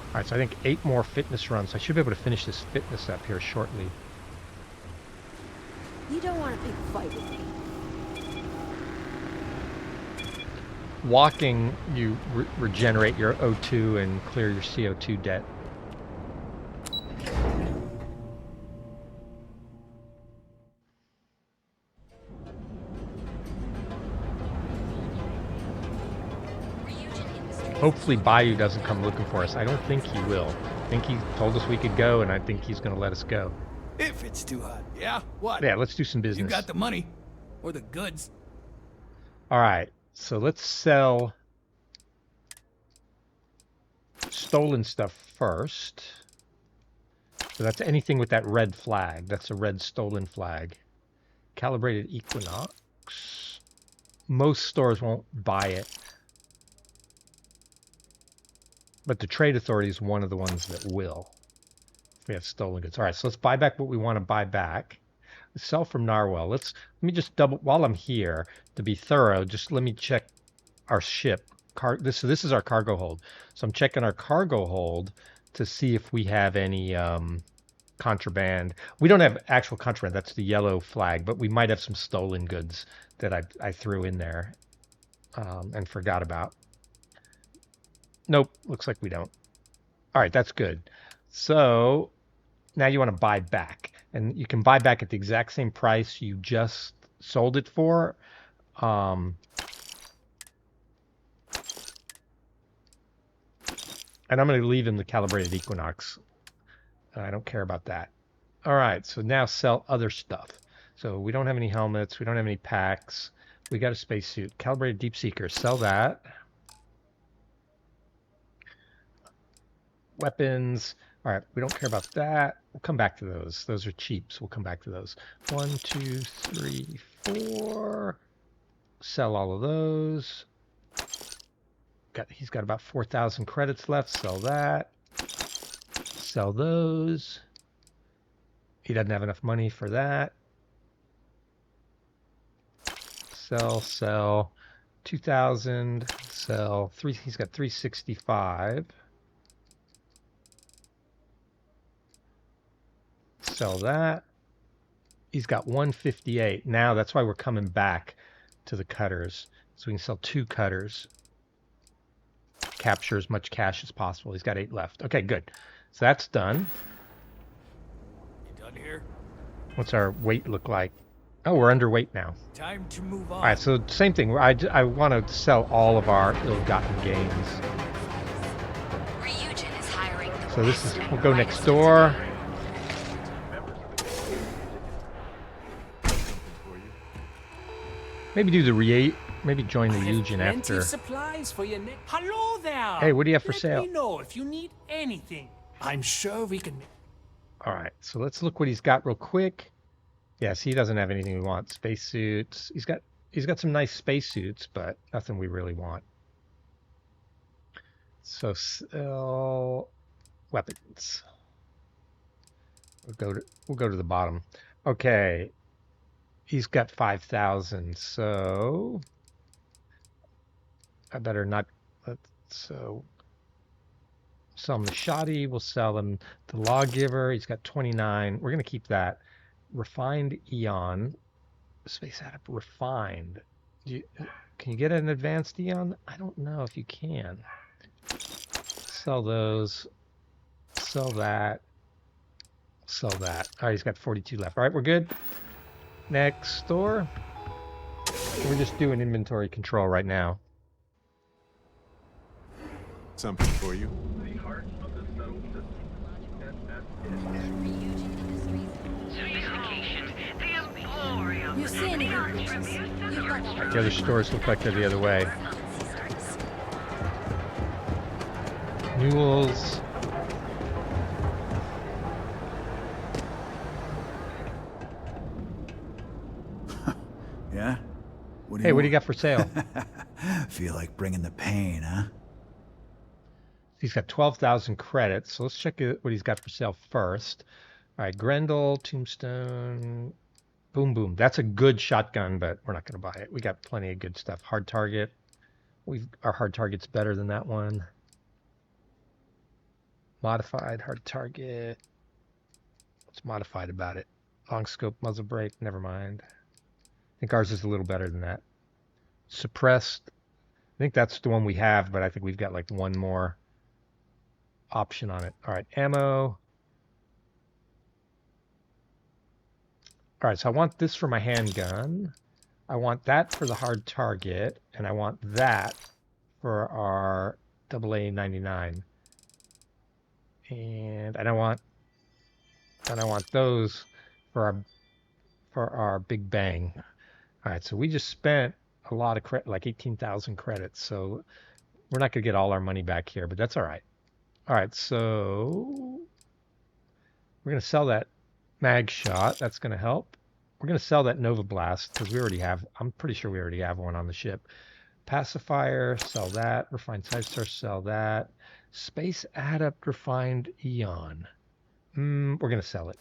All right, so I think 8 more fitness runs. I should be able to finish this fitness up here shortly. You don't want a big fight with me. Walking, you regenerate your O2 and clear your CO2 debt. Hopefully Bayou doesn't come looking for us. I don't think he will. I think he told us we could go, and I think he's going to let us go. If it's too hot. Yeah? What? Yeah, let's do some business. You got the money. Or the goods. All right, so let's sell stolen stuff first. So that's anything with that red flag. That's a red stolen flag. Calibrated Equinox. Most stores won't buy it. But the Trade Authority is one of the ones that will. We have stolen goods. All right, so let's buy back what we want to buy back. Let's sell from Narwhal. Let me just double, while I'm here, to be thorough, just let me check our ship. This is our cargo hold. So I'm checking our cargo hold to see if we have any contraband. We don't have actual contraband. That's the yellow flag, but we might have some stolen goods that I threw in there and forgot about. Nope, looks like we don't. All right, that's good. So now you want to buy back. And you can buy back at the exact same price you just sold it for. And I'm going to leave in the Calibrated Equinox. I don't care about that. All right, so now sell other stuff. So we don't have any helmets. We don't have any packs. We got a spacesuit. Calibrated Deep Seeker. Sell that. Weapons. All right, we don't care about that. We'll come back to those. Those are cheap, so we'll come back to those. 1, 2, 3, 4. Sell all of those. He's got about 4,000 credits left. Sell that. Sell those. He doesn't have enough money for that. Sell. 2,000. Sell. He's got 365. Sell that. He's got 158. Now that's why we're coming back to the cutters. So we can sell 2 cutters. Capture as much cash as possible. He's got 8 left. Okay, good. So that's done. You done here? What's our weight look like? Oh, we're underweight now. Time to move on. All right, so same thing. I want to sell all of our ill-gotten gains. So this is, we'll go next door. Maybe do the maybe join the Eugen after. Supplies for your Hello there. Hey, what do you have for sale? Let me know if you need anything. I'm sure we can. All right, so let's look what he's got real quick. Yes, he doesn't have anything we want. Spacesuits. He's got some nice spacesuits, but nothing we really want. So sell weapons. We'll go to the bottom. Okay. He's got 5,000, so I better not. So sell him the shoddy. We'll sell him the lawgiver. He's got 29. We're gonna keep that. Refined Eon. Space App refined. Can you get an advanced Eon? I don't know if you can. Sell those. Sell that. Sell that. All right, he's got 42 left. All right, we're good. Next store. We're just doing inventory control right now. Something for you. You see any pictures? You've got that. The other stores look like they're the other way. Mules. Yeah? What Hey, what do you got for sale? Feel like bringing the pain, huh? He's got 12,000 credits, so let's check what he's got for sale first. All right, Grendel, Tombstone, Boom Boom. That's a good shotgun, but we're not going to buy it. We got plenty of good stuff. Hard target. Our hard target's better than that one. Modified hard target. What's modified about it? Long scope muzzle brake. Never mind. I think ours is a little better than that. Suppressed. I think that's the one we have, but I think we've got like one more option on it. All right, ammo. All right, so I want this for my handgun. I want that for the hard target, and I want that for our AA-99. And I want those for our Big Bang. All right, so we just spent a lot of credit, like 18,000 credits. So we're not gonna get all our money back here, but that's all right. All right, so we're gonna sell that mag shot. That's gonna help. We're gonna sell that Nova Blast because we already have. I'm pretty sure we already have one on the ship. Pacifier, sell that. Refined Side Source, sell that. Space Adept Refined Eon. We're gonna sell it.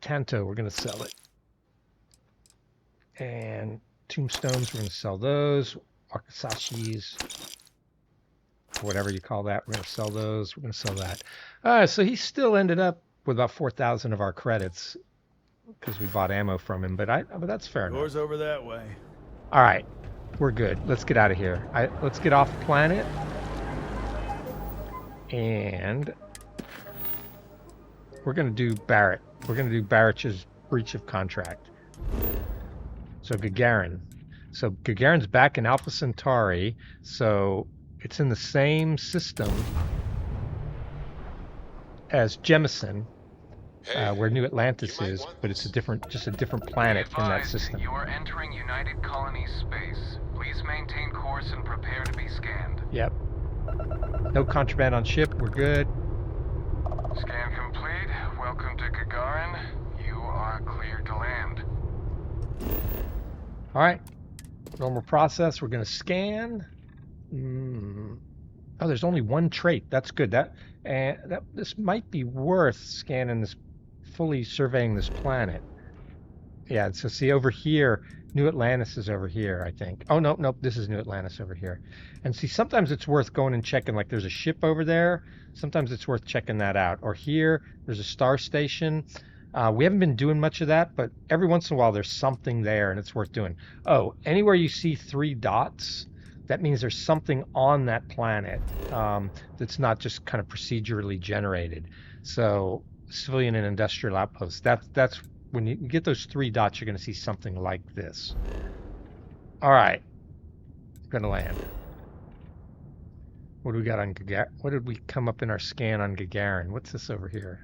Tanto, we're gonna sell it. And Tombstones, we're gonna sell those. Wakasashis, whatever you call that, we're gonna sell those. We're gonna sell that. So he still ended up with about 4,000 of our credits because we bought ammo from him. But that's fair enough. Doors over that way. All right, we're good. Let's get out of here. Let's get off planet. And we're going to do Barrett. We're going to do Barrett's breach of contract. So Gagarin. So Gagarin's back in Alpha Centauri. So it's in the same system as Jemison, where New Atlantis is, but it's just a different planet in that system. You are entering United Colony space. Please maintain course and prepare to be scanned. Yep. No contraband on ship. We're good. Scan complete. Welcome to Gagarin. You are cleared to land. All right. Normal process. We're going to scan. Oh, there's only one trait. That's good. This might be worth scanning this, fully surveying this planet. Yeah. So see over here, New Atlantis is over here, I think. Oh, nope. This is New Atlantis over here. And see, sometimes it's worth going and checking, like there's a ship over there. Sometimes it's worth checking that out. Or here, there's a star station. We haven't been doing much of that, but every once in a while there's something there and it's worth doing. Oh, anywhere you see 3 dots, that means there's something on that planet that's not just kind of procedurally generated. So civilian and industrial outposts, that's when you get those 3 dots, you're going to see something like this. All right, going to land. What do we got on Gagarin? What did we come up in our scan on Gagarin? What's this over here?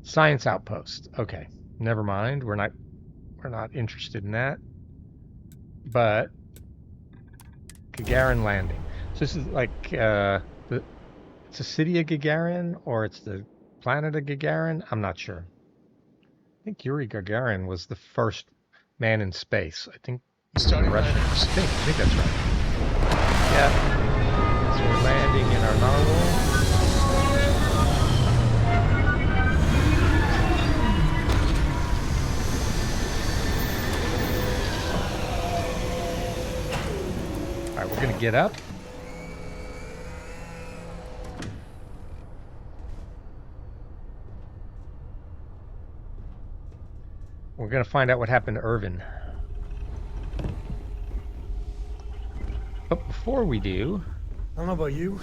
Science outpost. Okay, never mind. We're not interested in that. But Gagarin landing. So this is like it's a city of Gagarin, or it's the planet of Gagarin. I'm not sure. I think Yuri Gagarin was the first man in space. I think. Starting Russian. I think that's right. Yeah. So we're landing in our narwhal. Alright, we're going to get up. We're going to find out what happened to Irvin. But before we do... I don't know about you,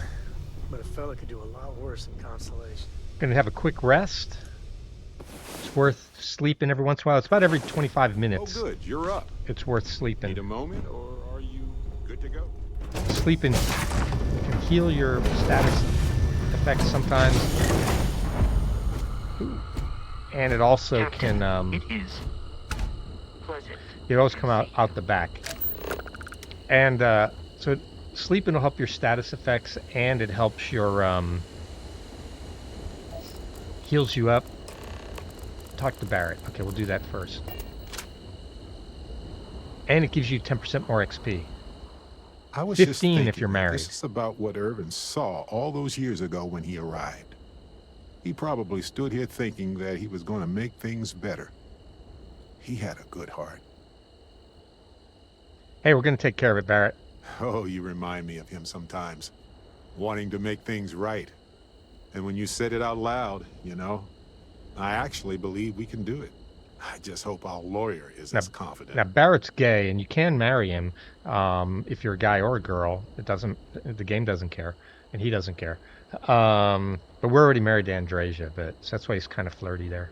but a fella could do a lot worse in Constellation. Going to have a quick rest. It's worth sleeping every once in a while. It's about every 25 minutes. Oh, good. You're up. It's worth sleeping. Need a moment, or are you good to go? Sleeping can heal your status effects sometimes. Ooh. And it also Captain, can... it is pleasant. It always come out the back. And so sleeping will help your status effects, and it helps your heals you up. Talk to Barrett. Okay, we'll do that first. And it gives you 10% more XP. I was 15 just thinking, if you're married. This is about what Irvin saw all those years ago when he arrived. He probably stood here thinking that he was going to make things better. He had a good heart. Hey, we're going to take care of it, Barrett. Oh, you remind me of him sometimes. Wanting to make things right. And when you said it out loud, you know, I actually believe we can do it. I just hope our lawyer is as confident. Now, Barrett's gay, and you can marry him if you're a guy or a girl. The game doesn't care, and he doesn't care. But we're already married to Andrasia, so that's why he's kind of flirty there.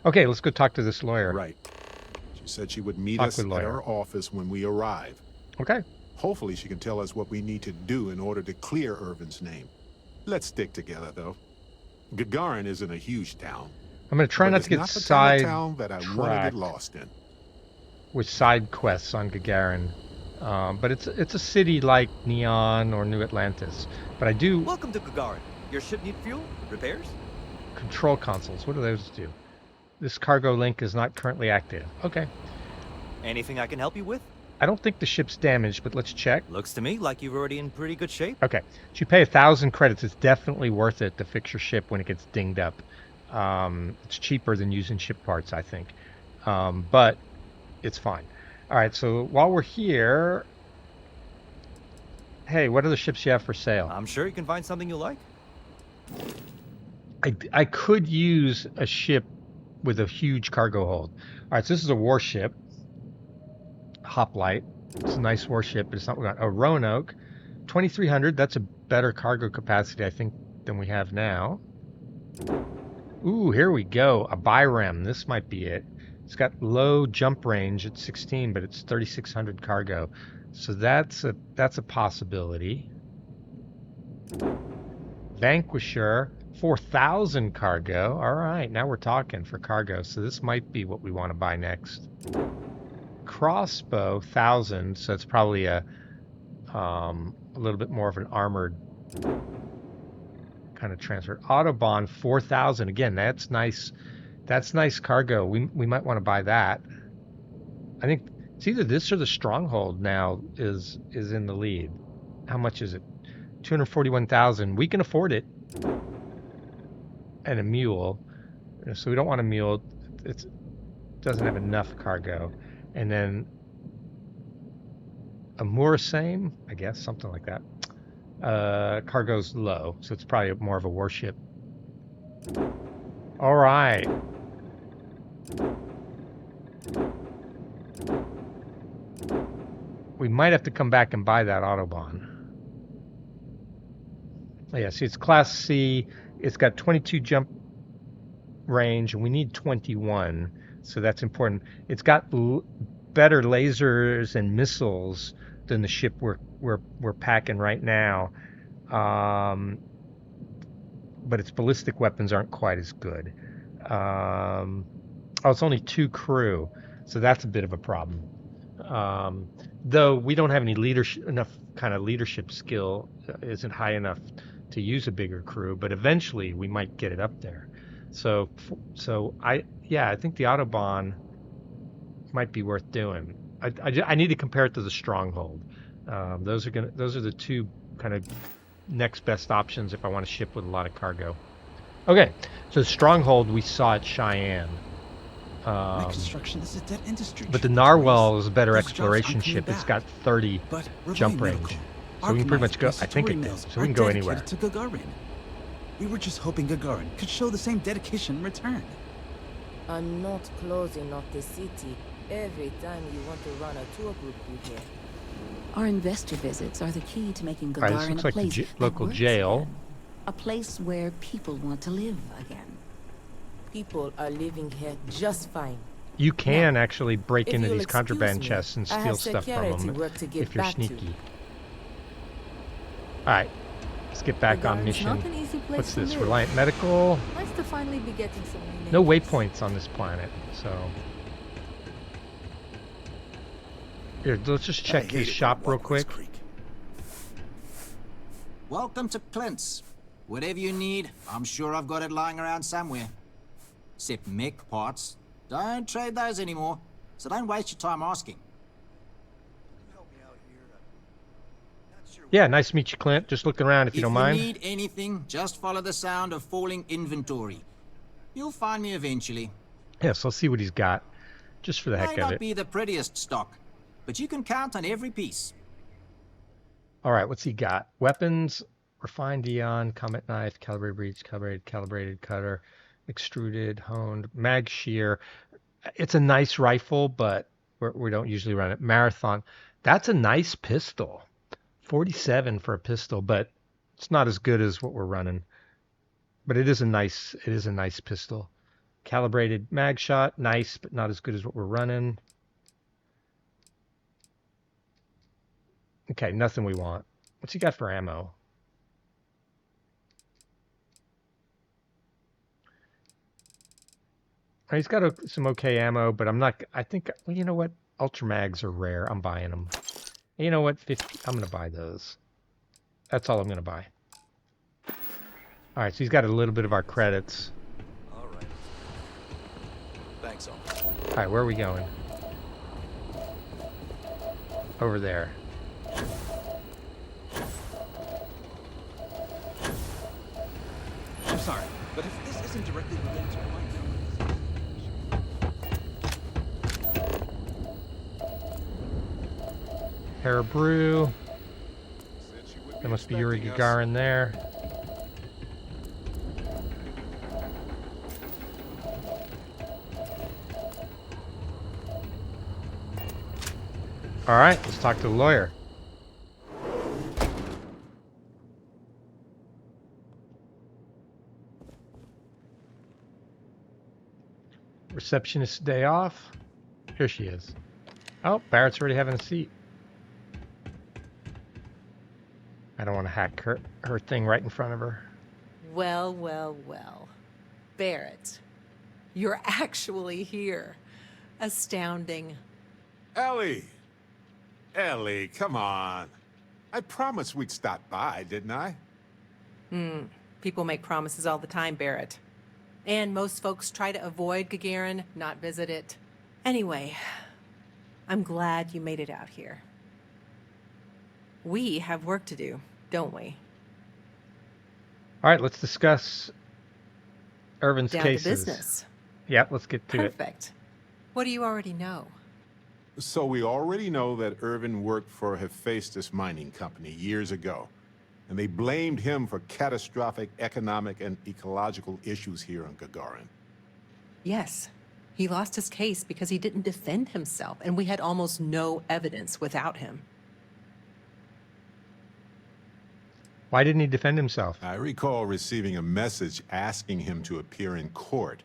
Okay, let's go talk to this lawyer. Right. She said she would meet us at our office when we arrive. Okay. Hopefully she can tell us what we need to do in order to clear Irvin's name. Let's stick together, though. Gagarin isn't a huge town. I'm going to try not to get side town that I want to get lost in. With side quests on Gagarin. But it's a city like Neon or New Atlantis. But I do... Welcome to Gagarin. Your ship need fuel? Repairs? Control consoles. What do those do? This cargo link is not currently active. Okay. Anything I can help you with? I don't think the ship's damaged, but let's check. Looks to me like you're already in pretty good shape. Okay. So you pay 1,000 credits. It's definitely worth it to fix your ship when it gets dinged up. It's cheaper than using ship parts, I think. But it's fine. All right, so while we're here... Hey, what other ships you have for sale? I'm sure you can find something you like. I could use a ship with a huge cargo hold. All right, so this is a warship. Hoplite. It's a nice warship, but it's not what we got. A Roanoke. 2,300. That's a better cargo capacity, I think, than we have now. Ooh, here we go. A Byrem. This might be it. It's got low jump range at 16, but it's 3,600 cargo. So that's a possibility. Vanquisher. 4,000 cargo. All right, now we're talking for cargo. So this might be what we want to buy next. Crossbow, 1,000. So it's probably a little bit more of an armored kind of transfer. Autobahn, 4,000. Again, that's nice. That's nice cargo. We might want to buy that. I think it's either this or the Stronghold now is in the lead. How much is it? 241,000. We can afford it. And a mule. So we don't want a mule. It doesn't have enough cargo. And then a Murasame, I guess, something like that. Cargo's low, so it's probably more of a warship. All right. We might have to come back and buy that Autobahn. Oh, yeah, see, it's Class C. It's got 22 jump range, and we need 21, so that's important. It's got better lasers and missiles than the ship we're packing right now, but its ballistic weapons aren't quite as good. Oh, it's only 2 crew, so that's a bit of a problem. Though we don't have any leadership skill, isn't high enough to use a bigger crew, but eventually we might get it up there. So I think the Autobahn might be worth doing. I need to compare it to the Stronghold. Those are the two kind of next best options if I want a ship with a lot of cargo. Okay, so the Stronghold we saw at Cheyenne. Construction is a dead industry. But the Narwhal is a better exploration ship. It's got 30 jump range. So we can pretty much go, I think it does, so we can go anywhere. To Gagarin. We were just hoping Gagarin could show the same dedication in return. I'm not closing off the city every time you want to run a tour group through here. Our investor visits are the key to making All right, this Gagarin looks a like place the that local works jail. again. A place where people want to live again. People are living here just fine. You can actually break if into you'll these contraband excuse me, chests and I steal have stuff from security them work to get if you're back to. sneaky. Alright, let's get back on Gagarin's mission. not an easy place What's to this? live. Reliant Medical? Nice to finally be getting some new No neighbors. waypoints on this planet, so... Here, let's just check his shop real quick. Welcome to Clint's. Whatever you need, I'm sure I've got it lying around somewhere. Except mech parts. Don't trade those anymore, so don't waste your time asking. Yeah, nice to meet you, Clint. Just looking around if you don't mind. If you need anything, just follow the sound of falling inventory. You'll find me eventually. Yes, I'll see what he's got, just for the heck Might of not it. be the prettiest stock, but you can count on every piece. All right, what's he got? Weapons, refined ion, combat knife, calibrated breech, calibrated cutter, extruded, honed, mag shear. It's a nice rifle, but we don't usually run it. Marathon. That's a nice pistol. 47 for a pistol, but it's not as good as what we're running. But it is a nice pistol. Calibrated mag shot, nice, but not as good as what we're running. Okay, nothing we want. What's he got for ammo? He's got some okay ammo, but I'm not. I think, well, you know what? Ultra mags are rare. I'm buying them. And you know what? 50. I'm gonna buy those. That's all I'm gonna buy. All right, so he's got a little bit of our credits. All right. Thanks, officer. All right, where are we going? Over there. I'm sorry, but if this isn't directly related to my Para Brew. There must be Yuri Gagarin there. All right, let's talk to the lawyer. Receptionist day off. Here she is. Oh, Barrett's already having a seat. I don't want to hack her thing right in front of her. Well, well, well. Barrett, you're actually here. Astounding. Ellie! Ellie, come on. I promised we'd stop by, didn't I? People make promises all the time, Barrett. And most folks try to avoid Gagarin, not visit it. Anyway, I'm glad you made it out here. We have work to do, don't we? All right, let's discuss Irvin's Down cases. to business. Yeah, let's get to it. Perfect. What do you already know? So we already know that Irvin worked for Hephaestus Mining Company years ago, and they blamed him for catastrophic economic and ecological issues here on Gagarin. Yes. He lost his case because he didn't defend himself, and we had almost no evidence without him. Why didn't he defend himself? I recall receiving a message asking him to appear in court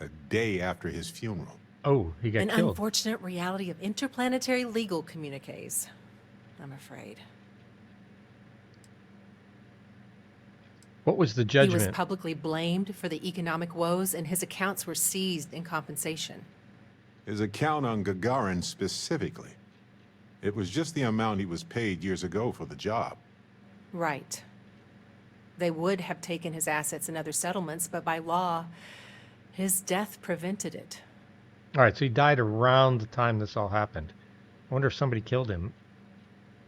a day after his funeral. Oh, he got An killed. unfortunate reality of interplanetary legal communiques, I'm afraid. What was the He judgment? was publicly blamed for the economic woes, and his accounts were seized in compensation. His account on Gagarin specifically. It was just the amount he was paid years ago for the job. Right. They would have taken his assets and other settlements, but by law, his death prevented it. All right, so he died around the time this all happened. I wonder if somebody killed him.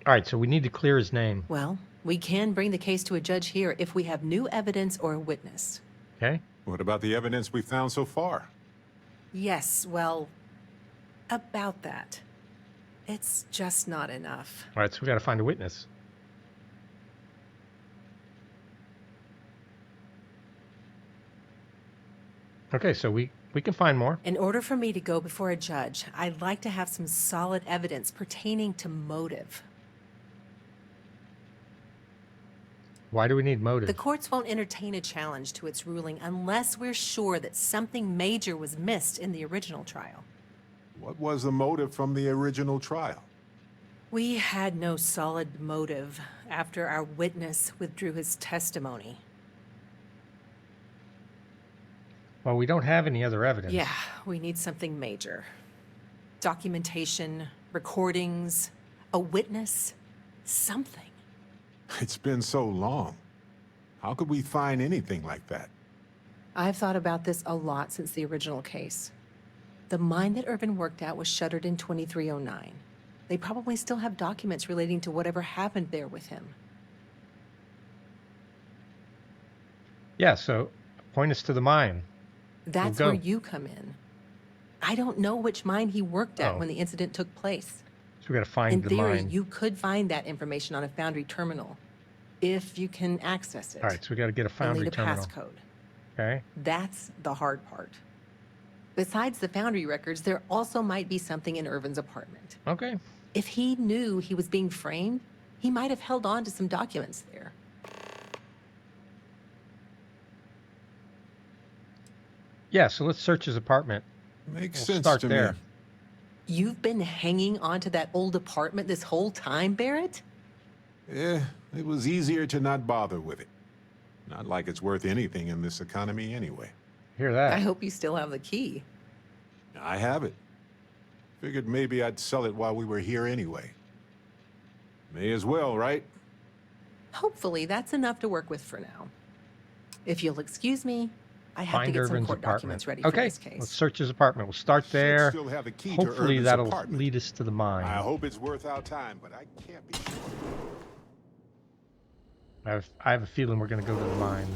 All right, so we need to clear his name. Well, we can bring the case to a judge here if we have new evidence or a witness. Okay. What about the evidence we found so far? Yes, well, about that. It's just not enough. All right, so we got to find a witness. Okay, so we can find more. In order for me to go before a judge, I'd like to have some solid evidence pertaining to motive. Why do we need motive? The courts won't entertain a challenge to its ruling unless we're sure that something major was missed in the original trial. What was the motive from the original trial? We had no solid motive after our witness withdrew his testimony. Well, we don't have any other evidence. Yeah, we need something major. Documentation, recordings, a witness, something. It's been so long. How could we find anything like that? I've thought about this a lot since the original case. The mine that Irvin worked at was shuttered in 2309. They probably still have documents relating to whatever happened there with him. Yeah, so point us to the mine. That's We'll where go. you come in. I don't know which mine he worked at Oh. when the incident took place. we got to find In the theory, mine. you could find that information on a Foundry terminal, if you can access it. All right, so we got to get a You'll Foundry need a terminal. passcode. Okay. That's the hard part. Besides the Foundry records, there also might be something in Irvin's apartment. Okay. If he knew he was being framed, he might have held on to some documents there. Yeah, so let's search his apartment. Makes We'll sense start to there. me. You've been hanging on to that old apartment this whole time, Barrett? Yeah, it was easier to not bother with it. Not like it's worth anything in this economy anyway. Hear that? I hope you still have the key. I have it. Figured maybe I'd sell it while we were here anyway. May as well, right? Hopefully, that's enough to work with for now. If you'll excuse me, I have to Find get some Irvin's court apartment. documents ready Okay, for this case. let's search his apartment. We'll start there. Still have the key to Hopefully Irvin's that'll apartment. lead us to the mine. I hope it's worth our time, but I can't be sure. I have a feeling we're going to go to the mine.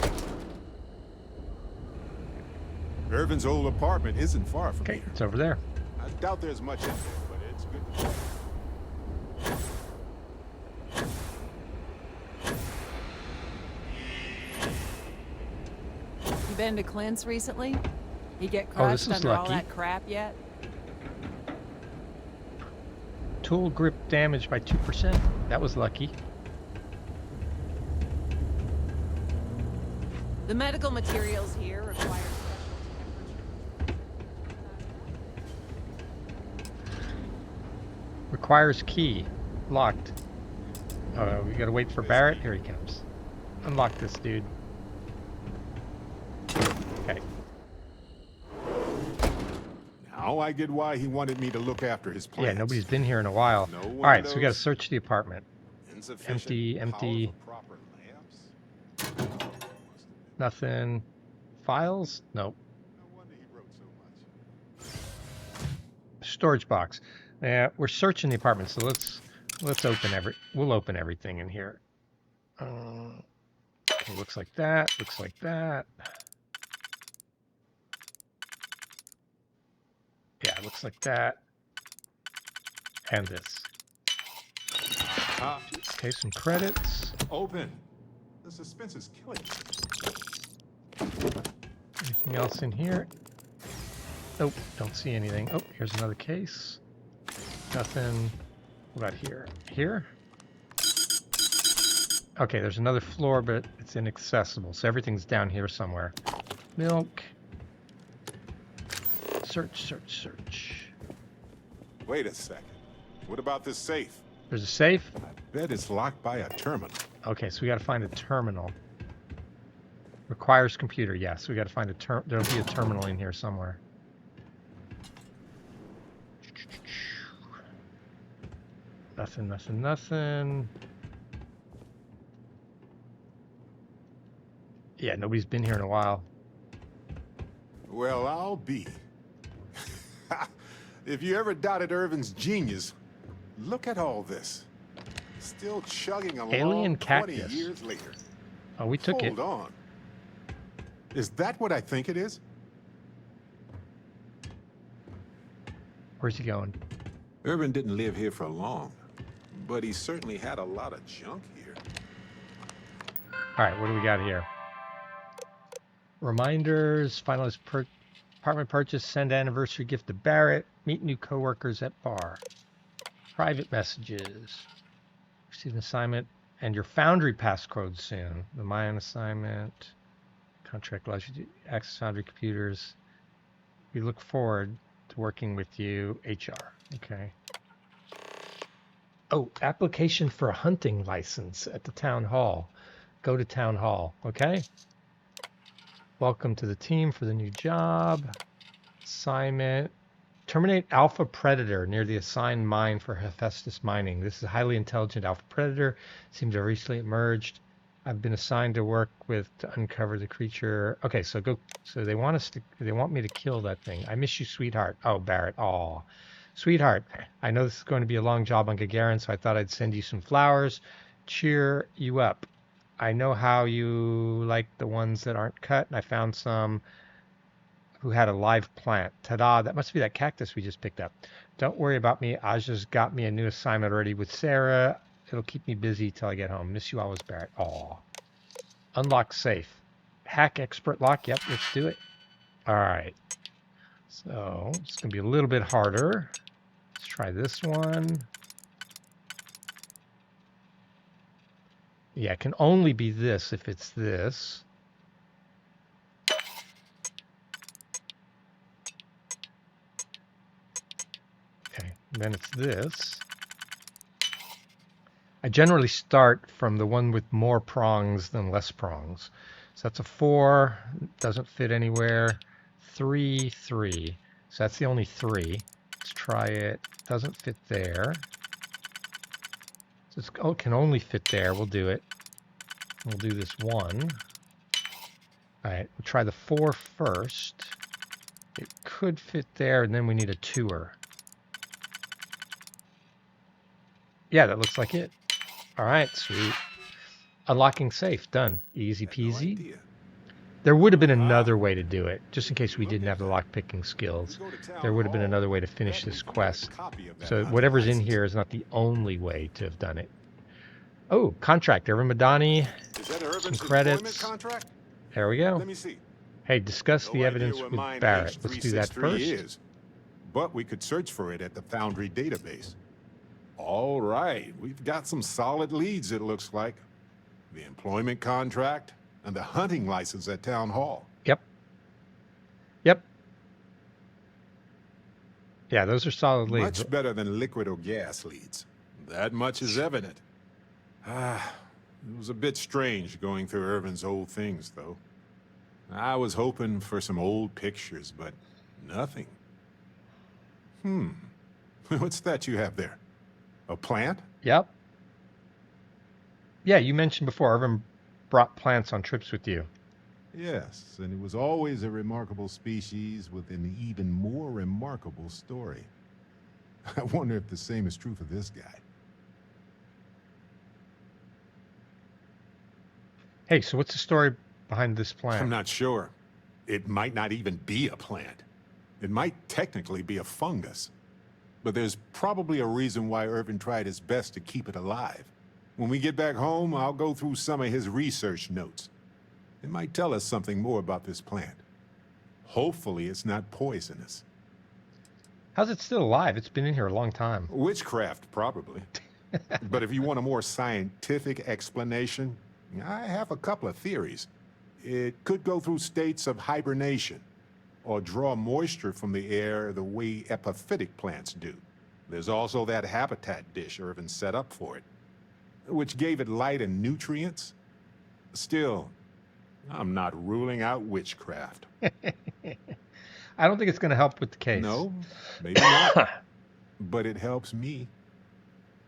Irvin's old apartment isn't far from Okay, here. it's over there. I doubt there's much in there, but it's good. You been to Clint's recently? You get Oh, this crushed is under all lucky. that crap yet? Tool grip damaged by 2%. That was lucky. The medical materials here require special temperature. Requires key. Locked. We gotta wait for Barrett. Here he comes. Unlock this dude. Okay. Now I get why he wanted me to look after his plans. Yeah, nobody's been here in a while. No All right, so we gotta windows, search the apartment. insufficient Empty. power for proper lamps. Nothing. Files? Nope. No wonder he wrote so much. Storage box. Yeah, we're searching the apartment, so let's open we'll open everything in here. It looks like that. Looks like that. Yeah, it looks like that. And this. Okay, some credits. Open. The suspense is killing me. Anything else in here? Nope, don't see anything. Oh, here's another case. Nothing. What about here? Here? Okay, there's another floor, but it's inaccessible, so everything's down here somewhere. Milk. Search, search, search. Wait a second. What about this safe? There's a safe? I bet it's locked by a terminal. Okay, so we gotta find a terminal. Requires computer, yes. We gotta find a there'll be a terminal in here somewhere. Nothing, nothing, nothing. Yeah, nobody's been here in a while. Well, I'll be. If you ever doubted Irvin's genius, look at all this. Still chugging along Alien 20 cactus. years later. Oh, we took it. Hold on. Is that what I think it is? Where's he going? Irvin didn't live here for long, but he certainly had a lot of junk here. All right, what do we got here? Reminders, finalized apartment purchase, send anniversary gift to Barrett, meet new coworkers at bar. Private messages, receive an assignment, and your Foundry passcode soon. The Mayan assignment, contract allows you to access Foundry computers. We look forward to working with you, HR. Okay. Oh, application for a hunting license at the town hall. Go to town hall, okay? Welcome to the team for the new job. Assignment. Terminate Alpha Predator near the assigned mine for Hephaestus Mining. This is a highly intelligent Alpha Predator. Seems to have recently emerged. I've been assigned to work with to uncover the creature. Okay, so go. So they want me to kill that thing. I miss you, sweetheart. Oh, Barrett. Aw. Sweetheart, I know this is going to be a long job on Gagarin, so I thought I'd send you some flowers. Cheer you up. I know how you like the ones that aren't cut, and I found some who had a live plant. Ta-da, that must be that cactus we just picked up. Don't worry about me. Aja's got me a new assignment already with Sarah. It'll keep me busy till I get home. Miss you always, Barrett. Aw. Unlock safe. Hack expert lock. Yep, let's do it. All right. So it's going to be a little bit harder. Let's try this one. Yeah, it can only be this if it's this. Okay, then it's this. I generally start from the one with more prongs than less prongs. So that's a 4, doesn't fit anywhere. 3, 3. So that's the only 3. Let's try it. Doesn't fit there. So it can only fit there. We'll do it. We'll do this 1. All right, we'll try the 4 first. It could fit there, and then we need a 2er. Yeah, that looks like it. All right, sweet. Unlocking safe, done. Easy peasy. There would have been another way to do it, just in case we didn't have the lockpicking skills. There would have been another way to finish this quest. So whatever's in here is not the only way to have done it. Oh, contract. Irvin Madani. Some credits. There we go. Let me see. Hey, discuss the evidence with Barrett. Let's do that first. Is, but we could search for it at the Foundry database. All right, we've got some solid leads, it looks like. The employment contract and the hunting license at Town Hall. Yep. Yep. Yeah, those are solid leads. Much better than liquid or gas leads. That much is evident. It was a bit strange going through Irvin's old things, though. I was hoping for some old pictures, but nothing. What's that you have there? A plant? Yep. Yeah, you mentioned before Irvin brought plants on trips with you. Yes, and it was always a remarkable species with an even more remarkable story. I wonder if the same is true for this guy. Hey, so what's the story behind this plant? I'm not sure. It might not even be a plant. It might technically be a fungus. But there's probably a reason why Irvin tried his best to keep it alive. When we get back home, I'll go through some of his research notes. It might tell us something more about this plant. Hopefully it's not poisonous. How's it still alive? It's been in here a long time. Witchcraft, probably. But if you want a more scientific explanation, I have a couple of theories. It could go through states of hibernation, or draw moisture from the air the way epiphytic plants do. There's also that habitat dish Irvin set up for it, which gave it light and nutrients. Still, I'm not ruling out witchcraft. I don't think it's going to help with the case. No, maybe not. But it helps me.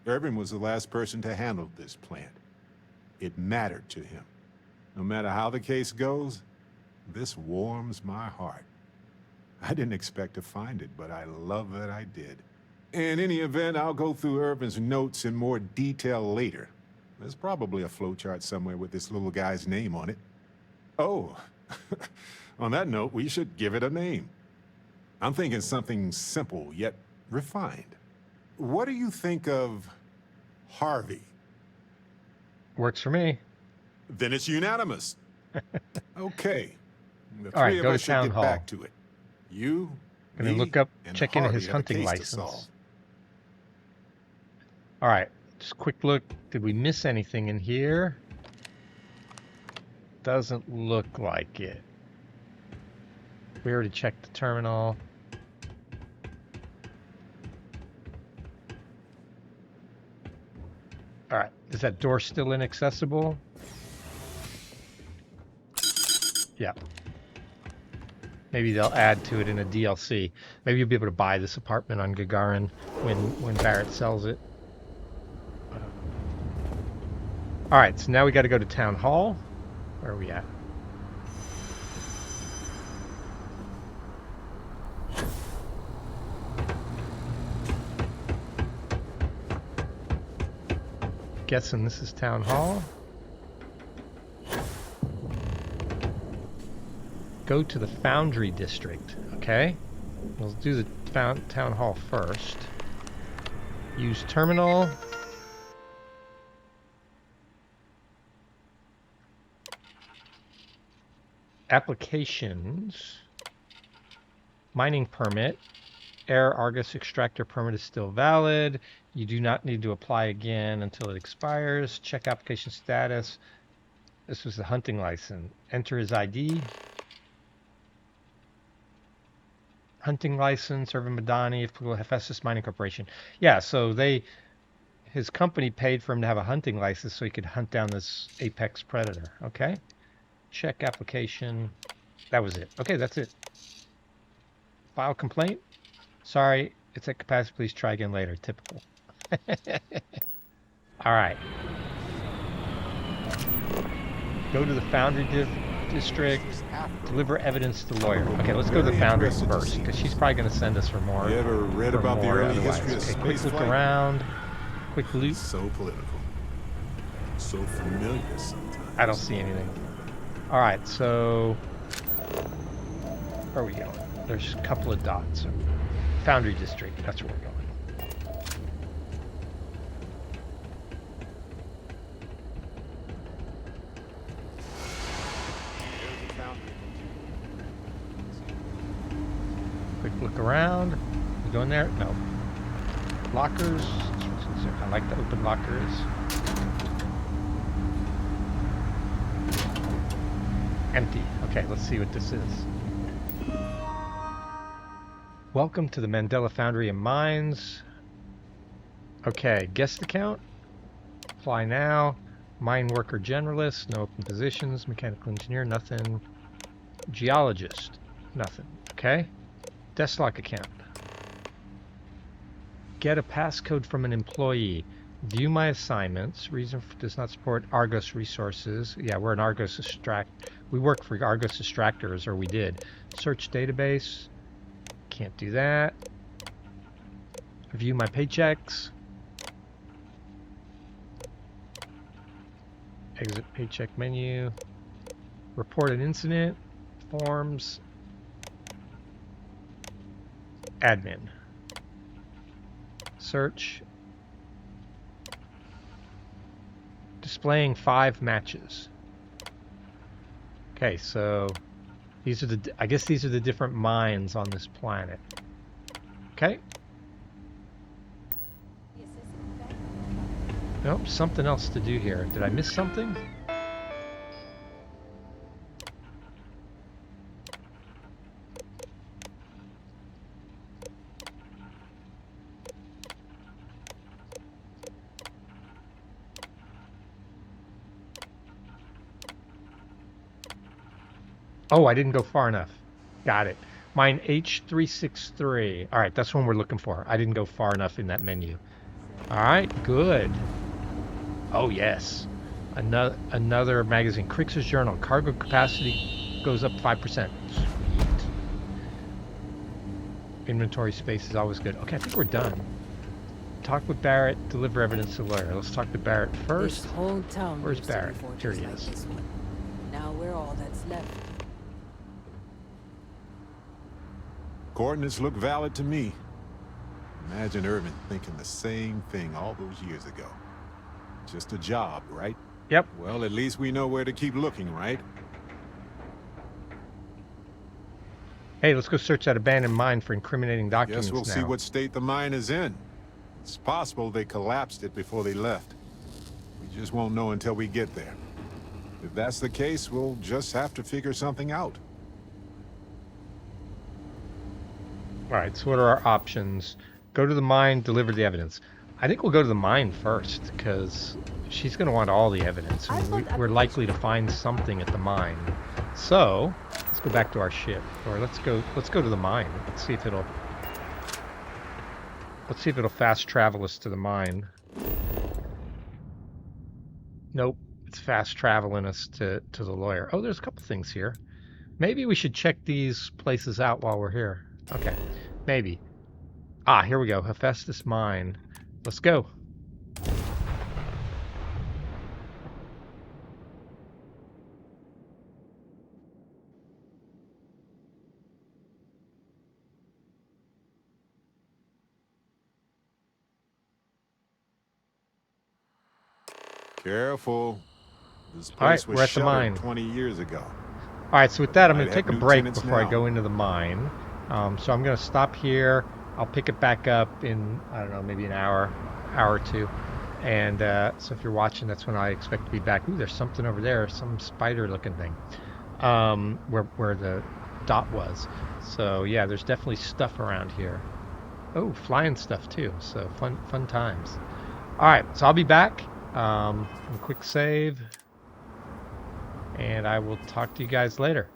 Irvin was the last person to handle this plant. It mattered to him. No matter how the case goes, this warms my heart. I didn't expect to find it, but I love that I did. In any event, I'll go through Irvin's notes in more detail later. There's probably a flowchart somewhere with this little guy's name on it. Oh, on that note, we should give it a name. I'm thinking something simple, yet refined. What do you think of Harvey? Works for me. Then it's unanimous. Okay. The All right, three of go us to should Town get Hall. back to it. You, I'm going to me, look up, and check into Harvey his have a hunting case to license. solve. All right, just a quick look. Did we miss anything in here? Doesn't look like it. We already checked the terminal. All right, is that door still inaccessible? Yeah. Maybe they'll add to it in a DLC. Maybe you'll be able to buy this apartment on Gagarin when Barrett sells it. All right, so now we got to go to Town Hall. Where are we at? Guessing this is Town Hall. go to the Foundry District, okay? We'll do the town hall first. Use terminal. Applications. Mining permit. Air Argus extractor permit is still valid. You do not need to apply again until it expires. Check application status. This was the hunting license. Enter his ID. Hunting license, Irvin Madani, Hephaestus Mining Corporation. Yeah, so his company paid for him to have a hunting license so he could hunt down this apex predator. Okay. Check application. That was it. Okay, that's it. File complaint. Sorry, it's at capacity. Please try again later. Typical. All right. Go to the Foundry District. Deliver evidence to the lawyer. Okay, let's go to the Foundry first, because she's probably going to send us for more. You ever read about the early history of space quick look flight? Around. Quick loot. So political. So familiar sometimes. I don't see anything. All right, so where are we going? There's a couple of dots. Foundry District. That's where we're going. Quick look around. You go in there? No. Lockers. I like the open lockers. Empty. Okay, let's see what this is. Welcome to the Mandela Foundry and Mines. Okay, guest account. Apply now. Mine worker generalist. No open positions. Mechanical engineer. Nothing. Geologist. Nothing. Okay. Deslok account. Get a passcode from an employee. View my assignments. Reason does not support Argos resources. Yeah, we're an Argos extract. We work for Argos extractors, or we did. Search database. Can't do that. View my paychecks. Exit paycheck menu. Report an incident. Forms. Admin. Search. Displaying 5 matches. Okay, so these are I guess these are the different mines on this planet. Okay. Nope, something else to do here. Did I miss something? Oh, I didn't go far enough. Got it. Mine H363. All right, that's one we're looking for. I didn't go far enough in that menu. All right, good. Oh, yes. Another magazine. Crix's Journal. Cargo capacity goes up 5%. Sweet. Inventory space is always good. Okay, I think we're done. Talk with Barrett. Deliver evidence to the lawyer. Let's talk to Barrett first. This whole town Where's used to be Barrett? Here he fortress is. like this one. Now we're all that's left. Coordinates look valid to me. Imagine Irvin thinking the same thing all those years ago. Just a job, right? Yep. Well, at least we know where to keep looking, right? Hey, let's go search that abandoned mine for incriminating documents Guess we'll now. see what state the mine is in. It's possible they collapsed it before they left. We just won't know until we get there. If that's the case, we'll just have to figure something out. All right, so what are our options? Go to the mine, deliver the evidence. I think we'll go to the mine first, because she's going to want all the evidence. I mean, we're likely to find something at the mine. So, let's go back to our ship. Or let's go to the mine. Let's see if it'll fast travel us to the mine. Nope, it's fast traveling us to the lawyer. Oh, there's a couple things here. Maybe we should check these places out while we're here. Okay, maybe. Ah, here we go. Hephaestus Mine. Let's go. Careful. This All right, place was we're at the mine. shuttered 20 years ago. All right, so with that, I'm going Might to take have a new break tenants before I now. go into the mine. So I'm going to stop here. I'll pick it back up in, I don't know, maybe an hour or two. And so if you're watching, that's when I expect to be back. Ooh, there's something over there, some spider-looking thing, where the dot was. So yeah, there's definitely stuff around here. Oh, flying stuff too. So fun times. All right, so I'll be back. A quick save, and I will talk to you guys later.